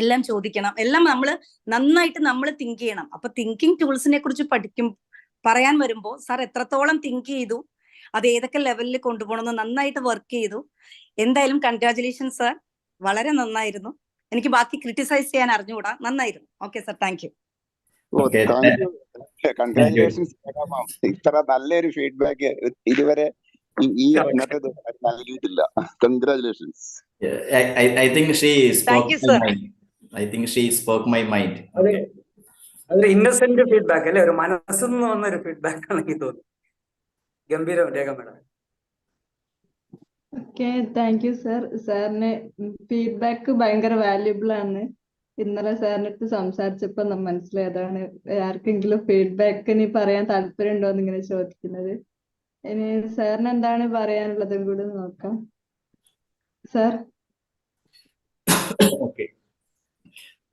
എല്ലാം ചോദിക്കണം. എല്ലാം നമ്മൾ നന്നായിട്ട് തിങ്ക് ചെയ്യണം. അപ്പൊ തിങ്കിങ് ടൂൾസിനെ കുറിച്ച് പറയാൻ വരുമ്പോൾ സാർ എത്രത്തോളം തിങ്ക് ചെയ്തു, അത് ഏതൊക്കെ ലെവലിൽ കൊണ്ടുപോകണമെന്ന് നന്നായിട്ട് വർക്ക് ചെയ്തു. എന്തായാലും കൺഗ്രാറ്റുലേഷൻസ് സാർ, വളരെ നന്നായിരുന്നു. എനിക്ക് ബാക്കി ക്രിട്ടിസൈസ് ചെയ്യാൻ അറിഞ്ഞുകൂടാ, നന്നായിരുന്നു. Okay sir, thank U. Congratulations. ഇത്ര നല്ലൊരു ഫീഡ്ബാക്ക് ഇതുവരെ ഈ ഇന്നത്തെ നൽകിയിട്ടില്ല. Congratulations. I think she spoke my mind. I think she spoke my mind. അതൊരു ഇന്നസെന്റ് ഫീഡ്ബാക്ക് അല്ലെ, ഒരു മനസ്സിൽ നിന്ന് വന്ന ഒരു ഫീഡ്ബാക്ക് ആണ് എനിക്ക് തോന്നുന്നു. ഗംഭീരം Rekha madam. Okay, thank you sir. സാറിന് ഫീഡ്ബാക്ക് ഭയങ്കര വാല്യുബിൾ ആണ്. ഇന്നലെ സാറിന് അടുത്ത് സംസാരിച്ചപ്പോൾ മനസ്സിലായതാണ് ആർക്കെങ്കിലും ഫീഡ്ബാക്കിന് പറയാൻ താല്പര്യം ഉണ്ടോ എന്ന് ഇങ്ങനെ ചോദിക്കുന്നത്. ഇനി സാറിന് എന്താണ് പറയാനുള്ളതും കൂടി നോക്കാം. സാർ. ഓക്കെ,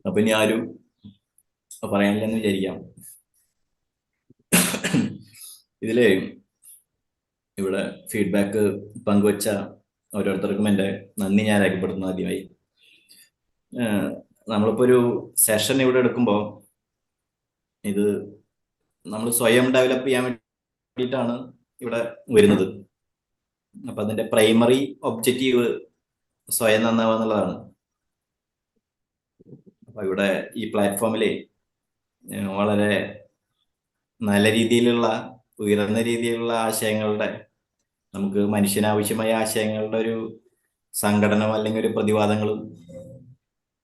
അപ്പൊ ഇനി ആരും പറയാനില്ലെന്ന് വിചാരിക്കാം. ഇതില് ഇവിടെ ഫീഡ്ബാക്ക് പങ്കുവച്ച ഓരോരുത്തർക്കും എൻ്റെ നന്ദി ഞാൻ രേഖപ്പെടുത്തുന്നു. ആദ്യമായി നമ്മളിപ്പോൾ ഒരു സെഷൻ ഇവിടെ എടുക്കുമ്പോൾ ഇത് നമ്മൾ സ്വയം ഡെവലപ്പ് ചെയ്യാൻ വേണ്ടിയിട്ടാണ് ഇവിടെ വരുന്നത്. അപ്പൊ അതിന്റെ പ്രൈമറി ഒബ്ജക്റ്റീവ് സ്വയം നന്നാവുക എന്നുള്ളതാണ്. അപ്പൊ ഇവിടെ ഈ പ്ലാറ്റ്ഫോമില് വളരെ നല്ല രീതിയിലുള്ള ഉയർന്ന രീതിയിലുള്ള ആശയങ്ങളുടെ, നമുക്ക് മനുഷ്യനാവശ്യമായ ആശയങ്ങളുടെ ഒരു സംഘടന അല്ലെങ്കിൽ ഒരു പ്രതിവാദങ്ങളും,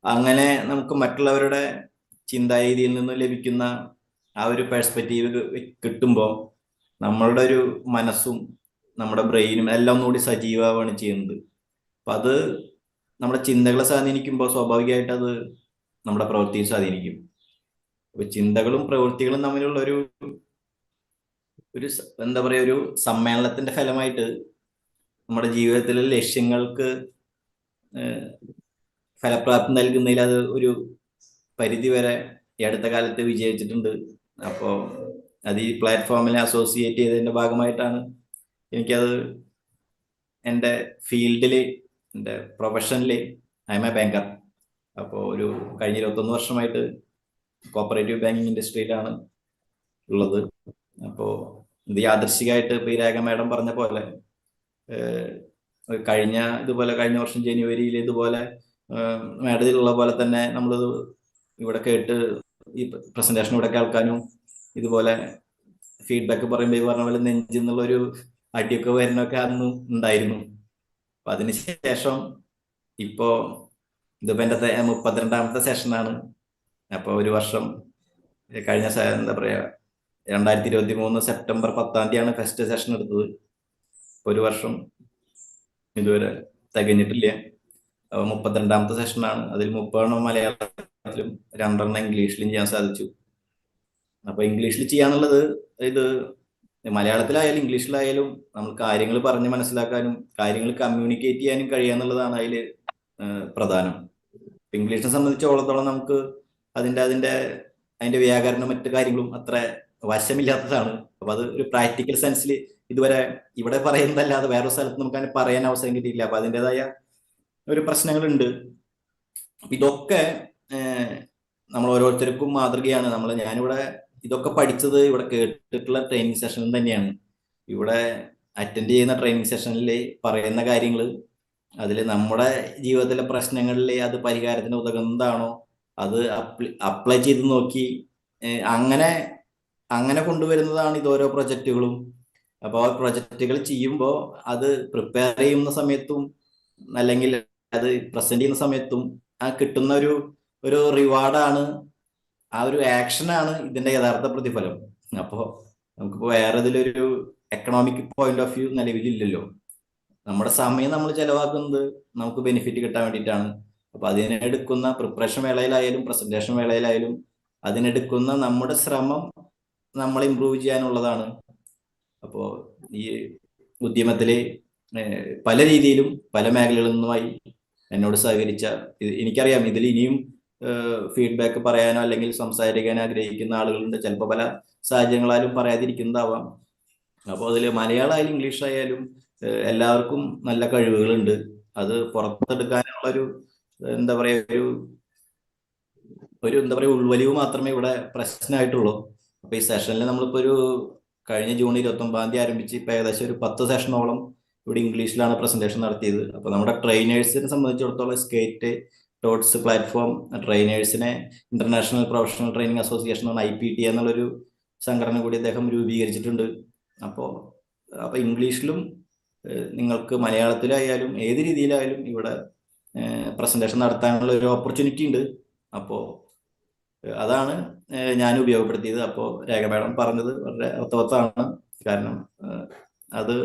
അങ്ങനെ നമുക്ക് മറ്റുള്ളവരുടെ ചിന്താരീതിയിൽ നിന്ന് ലഭിക്കുന്ന ആ ഒരു പെർസ്പെക്റ്റീവ് കിട്ടുമ്പോൾ നമ്മളുടെ ഒരു മനസ്സും നമ്മുടെ ബ്രെയിനും എല്ലാം ഒന്നുകൂടി സജീവമാവുകയാണ് ചെയ്യുന്നത്. അപ്പൊ അത് നമ്മുടെ ചിന്തകളെ സ്വാധീനിക്കുമ്പോൾ സ്വാഭാവികമായിട്ട് അത് നമ്മുടെ പ്രവൃത്തിയെ സ്വാധീനിക്കും. അപ്പൊ ചിന്തകളും പ്രവൃത്തികളും തമ്മിലുള്ള ഒരു എന്താ പറയുക, ഒരു സമ്മേളനത്തിന്റെ ഫലമായിട്ട് നമ്മുടെ ജീവിതത്തിലെ ലക്ഷ്യങ്ങൾക്ക് ഫലപ്രാപ്തി നൽകുന്നതിൽ അത് ഒരു പരിധി വരെ ഈ അടുത്ത കാലത്ത് വിജയിച്ചിട്ടുണ്ട്. അപ്പോൾ അത് ഈ പ്ലാറ്റ്ഫോമിനെ അസോസിയേറ്റ് ചെയ്തതിന്റെ ഭാഗമായിട്ടാണ് എനിക്കത് എൻ്റെ ഫീൽഡില്, എൻ്റെ പ്രൊഫഷനില് ഐ എം എ ബാങ്കർ. അപ്പോൾ ഒരു കഴിഞ്ഞ 21 വർഷമായിട്ട് കോപ്പറേറ്റീവ് ബാങ്കിങ് ഇൻഡസ്ട്രിയിലാണ് ഉള്ളത്. അപ്പോൾ ഇത് യാദൃശ്ചികമായിട്ട് ഇപ്പോൾ ഈ രേഖ മാഡം പറഞ്ഞ പോലെ കഴിഞ്ഞ വർഷം ജനുവരിയിൽ ഇതുപോലെ മാഡത്തിലുള്ള പോലെ തന്നെ നമ്മൾ ഇവിടെ കേട്ട് ഈ പ്രസന്റേഷൻ ഇവിടെ കേൾക്കാനും ഇതുപോലെ ഫീഡ്ബാക്ക് പറയുമ്പോൾ ഈ പറഞ്ഞ പോലെ നെഞ്ചെന്നുള്ളൊരു അടിയൊക്കെ വരുന്നൊക്കെ അന്നും ഉണ്ടായിരുന്നു. അപ്പൊ അതിനുശേഷം ഇപ്പോ ഇതിപ്പോ എൻ്റെ 32ാമത്തെ സെഷനാണ്. അപ്പൊ ഒരു വർഷം കഴിഞ്ഞ എന്താ പറയാ 2023 സെപ്റ്റംബർ 10 ഫസ്റ്റ് സെഷൻ എടുത്തത്. ഒരു വർഷം ഇതുവരെ തികഞ്ഞിട്ടില്ല. 32ാമത്തെ സെഷനാണ്. അതിൽ 30 മലയാളത്തിലും 2 ഇംഗ്ലീഷിലും ചെയ്യാൻ സാധിച്ചു. അപ്പൊ ഇംഗ്ലീഷിൽ ചെയ്യാന്നുള്ളത്, ഇത് മലയാളത്തിലായാലും ഇംഗ്ലീഷിലായാലും നമ്മൾ കാര്യങ്ങൾ പറഞ്ഞ് മനസ്സിലാക്കാനും കാര്യങ്ങൾ കമ്മ്യൂണിക്കേറ്റ് ചെയ്യാനും കഴിയാന്നുള്ളതാണ് അതിൽ പ്രധാനം. ഇംഗ്ലീഷിനെ സംബന്ധിച്ചോളത്തോളം നമുക്ക് അതിന്റെ വ്യാകരണം മറ്റു കാര്യങ്ങളും അത്ര വശമില്ലാത്തതാണ്. അപ്പൊ അത് ഒരു പ്രാക്ടിക്കൽ സെൻസിൽ ഇതുവരെ ഇവിടെ പറയുന്നതല്ലാതെ വേറൊരു സ്ഥലത്ത് നമുക്ക് അതിനെ പറയാൻ അവസരം കിട്ടിയില്ല. അപ്പൊ അതിൻ്റെതായ ഒരു പ്രശ്നങ്ങളുണ്ട്. ഇതൊക്കെ നമ്മൾ ഓരോരുത്തർക്കും മാതൃകയാണ്. ഞാനിവിടെ ഇതൊക്കെ പഠിച്ചത് ഇവിടെ കേട്ടിട്ടുള്ള ട്രെയിനിങ് സെഷനിൽ തന്നെയാണ്. ഇവിടെ അറ്റൻഡ് ചെയ്യുന്ന ട്രെയിനിങ് സെഷനിൽ പറയുന്ന കാര്യങ്ങൾ അതിൽ നമ്മുടെ ജീവിതത്തിലെ പ്രശ്നങ്ങളിൽ അത് പരിഹാരത്തിന് ഉതകുന്നതാണോ അത് അപ്ലൈ ചെയ്ത് നോക്കി അങ്ങനെ കൊണ്ടുവരുന്നതാണ് ഇത് ഓരോ പ്രൊജക്റ്റുകളും. അപ്പോൾ ആ പ്രൊജക്റ്റുകൾ ചെയ്യുമ്പോൾ അത് പ്രിപ്പയർ ചെയ്യുന്ന സമയത്തും അല്ലെങ്കിൽ അത് പ്രസന്റ് ചെയ്യുന്ന സമയത്തും ആ കിട്ടുന്ന ഒരു റിവാർഡാണ്, ആ ഒരു ആക്ഷനാണ് ഇതിന്റെ യഥാർത്ഥ പ്രതിഫലം. അപ്പോൾ നമുക്കിപ്പോൾ വേറെ ഇതിലൊരു എക്കണോമിക് പോയിന്റ് ഓഫ് വ്യൂ നിലവിലില്ലല്ലോ. നമ്മുടെ സമയം നമ്മൾ ചെലവാക്കുന്നത് നമുക്ക് ബെനിഫിറ്റ് കിട്ടാൻ വേണ്ടിയിട്ടാണ്. അപ്പൊ അതിനെടുക്കുന്ന പ്രിപ്പറേഷൻ വേളയിലായാലും പ്രസന്റേഷൻ വേളയിലായാലും അതിനെടുക്കുന്ന നമ്മുടെ ശ്രമം നമ്മൾ ഇമ്പ്രൂവ് ചെയ്യാനുള്ളതാണ്. അപ്പോൾ ഈ ഉദ്യമത്തില് പല രീതിയിലും പല മേഖലകളിൽ നിന്നുമായി എന്നോട് സഹകരിച്ച, എനിക്കറിയാം ഇതിൽ ഇനിയും ഫീഡ്ബാക്ക് പറയാനോ അല്ലെങ്കിൽ സംസാരിക്കാൻ ആഗ്രഹിക്കുന്ന ആളുകളുണ്ട്. ചിലപ്പോൾ പല സാഹചര്യങ്ങളാലും പറയാതിരിക്കുന്നതാവാം. അപ്പോൾ അതിൽ മലയാളമായാലും ഇംഗ്ലീഷായാലും എല്ലാവർക്കും നല്ല കഴിവുകളുണ്ട്. അത് പുറത്തെടുക്കാനുള്ള എന്താ പറയുക എന്താ പറയുക ഉൾവലിവ് മാത്രമേ ഇവിടെ പ്രശ്നമായിട്ടുള്ളൂ. അപ്പൊ ഈ സെഷനിൽ നമ്മളിപ്പോ കഴിഞ്ഞ ജൂൺ 29 ആരംഭിച്ച് ഇപ്പൊ ഏകദേശം ഒരു 10 സെഷനോളം ഇവിടെ ഇംഗ്ലീഷിലാണ് പ്രസന്റേഷൻ നടത്തിയത്. അപ്പൊ നമ്മുടെ ട്രെയിനേഴ്സിനെ സംബന്ധിച്ചിടത്തോളം സ്കേറ്റ് ടോട്സ് പ്ലാറ്റ്ഫോം ട്രെയിനേഴ്സിനെ international professional training association IPT എന്നുള്ളൊരു സംഘടന കൂടി അദ്ദേഹം രൂപീകരിച്ചിട്ടുണ്ട്. അപ്പോൾ ഇംഗ്ലീഷിലും നിങ്ങൾക്ക് മലയാളത്തിലായാലും ഏത് രീതിയിലായാലും ഇവിടെ പ്രസന്റേഷൻ നടത്താനുള്ള ഒരു ഓപ്പർച്യൂണിറ്റി ഉണ്ട്. അപ്പോൾ അതാണ് ഞാൻ ഉപയോഗപ്പെടുത്തിയത്. അപ്പോൾ രേഖ മാഡം പറഞ്ഞത് വളരെ അർത്ഥവത്താണ്. കാരണം അത്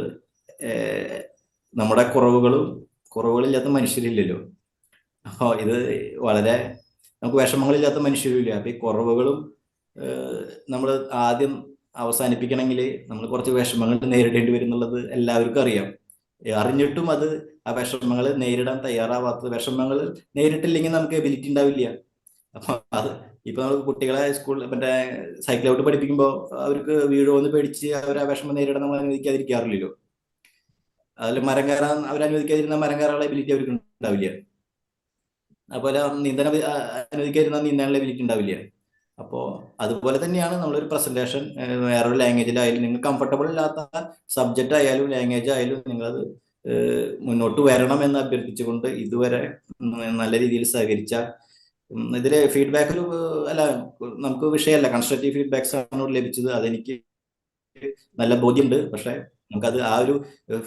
നമ്മുടെ കുറവുകളില്ലാത്ത മനുഷ്യരില്ലല്ലോ. അപ്പോൾ ഇത് വളരെ നമുക്ക് വിഷമങ്ങളില്ലാത്ത മനുഷ്യരില്ല. അപ്പൊ ഈ കുറവുകളും നമ്മൾ ആദ്യം അവസാനിപ്പിക്കണമെങ്കിൽ നമ്മൾ കുറച്ച് വിഷമങ്ങൾ നേരിടേണ്ടി വരും എന്നുള്ളത് എല്ലാവർക്കും അറിയാം. അറിഞ്ഞിട്ടും ആ വിഷമങ്ങൾ നേരിടാൻ തയ്യാറാവാത്തത്, വിഷമങ്ങൾ നേരിട്ടില്ലെങ്കിൽ നമുക്ക് എബിലിറ്റി ഉണ്ടാവില്ല. അപ്പൊ ഇപ്പൊ നമ്മൾ കുട്ടികളെ സ്കൂളിൽ സൈക്കിൾ ഔട്ട് പഠിപ്പിക്കുമ്പോൾ അവർക്ക് വീഴുമെന്ന് പേടിച്ച് അവർ ആ വിഷമം നേരിടാൻ നമ്മൾ അനുവദിക്കാതിരിക്കാറില്ലല്ലോ. അതിൽ മരം കയറാൻ അവരനുവദിക്കാതിരുന്ന മരം കയറാനുള്ള എബിലിറ്റി അവർക്ക് ഉണ്ടാവില്ല. അതുപോലെ നീന്താൻ അനുവദിക്കാതിരുന്ന നീന്താനുള്ള എബിലിറ്റി ഉണ്ടാവില്ല. അപ്പോൾ അതുപോലെ തന്നെയാണ് നമ്മളൊരു പ്രസന്റേഷൻ വേറൊരു ലാംഗ്വേജിലായാലും നിങ്ങൾ കംഫർട്ടബിൾ ഇല്ലാത്ത സബ്ജക്റ്റ് ആയാലും ലാംഗ്വേജ് ആയാലും നിങ്ങളത് മുന്നോട്ട് വരണമെന്ന് അഭ്യർത്ഥിച്ചുകൊണ്ട് ഇതുവരെ നല്ല രീതിയിൽ സഹകരിച്ച ഇതിലെ ഫീഡ്ബാക്കിൽ അല്ല നമുക്ക് വിഷയമല്ല, കൺസ്ട്രക്റ്റീവ് ഫീഡ്ബാക്സ് ആണ് ലഭിച്ചത്. അതെനിക്ക് നല്ല ബോധ്യമുണ്ട്. പക്ഷെ നമുക്കത് ആ ഒരു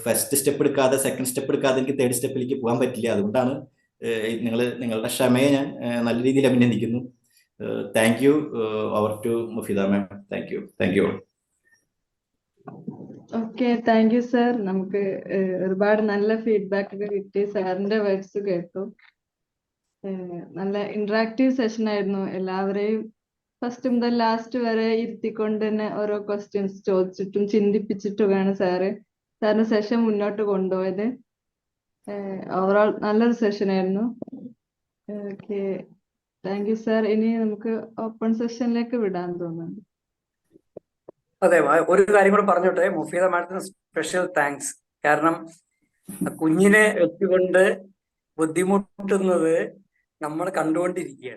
ഫസ്റ്റ് സ്റ്റെപ്പ് എടുക്കാതെ സെക്കൻഡ് സ്റ്റെപ്പ് എടുക്കാതെ എനിക്ക് തേർഡ് സ്റ്റെപ്പിലേക്ക് പോകാൻ പറ്റില്ല. അതുകൊണ്ടാണ് നിങ്ങളുടെ ക്ഷമയെ ഞാൻ നല്ല രീതിയിൽ അഭിനന്ദിക്കുന്നു. Thank you. Over to Mufeeda ma'am. Thank you. Okay, thank you sir. നമുക്ക് ഒരുപാട് നല്ല ഫീഡ്ബാക്ക് ഒക്കെ കിട്ടി. സാറിന്റെ വേർഡ്സ് കേട്ടു. നല്ല ഇന്ററാക്റ്റീവ് സെഷൻ ആയിരുന്നു. എല്ലാവരെയും ഫസ്റ്റ് മുതൽ ലാസ്റ്റ് വരെ ഇരുത്തിക്കൊണ്ട് തന്നെ ഓരോ ക്വസ്റ്റ്യൻസ് ചോദിച്ചിട്ടും ചിന്തിപ്പിച്ചിട്ടുമാണ് സാറിന് സെഷൻ മുന്നോട്ട് കൊണ്ടുപോയത്. ഓവറോൾ നല്ലൊരു സെഷൻ ആയിരുന്നു. Okay, thank you sir. ഇനി നമുക്ക് ഓപ്പൺ സെഷനിലേക്ക് വിടാൻ തോന്നുന്നു. അതെ, ഒരു കാര്യം കൂടെ പറഞ്ഞോട്ടെ. മുഫീദ മാഡത്തിന് സ്പെഷ്യൽ താങ്ക്സ്. കാരണം കുഞ്ഞിനെ വെച്ചുകൊണ്ട് ബുദ്ധിമുട്ടുന്നത് നമ്മൾ കണ്ടുകൊണ്ടിരിക്കുകയാണ്.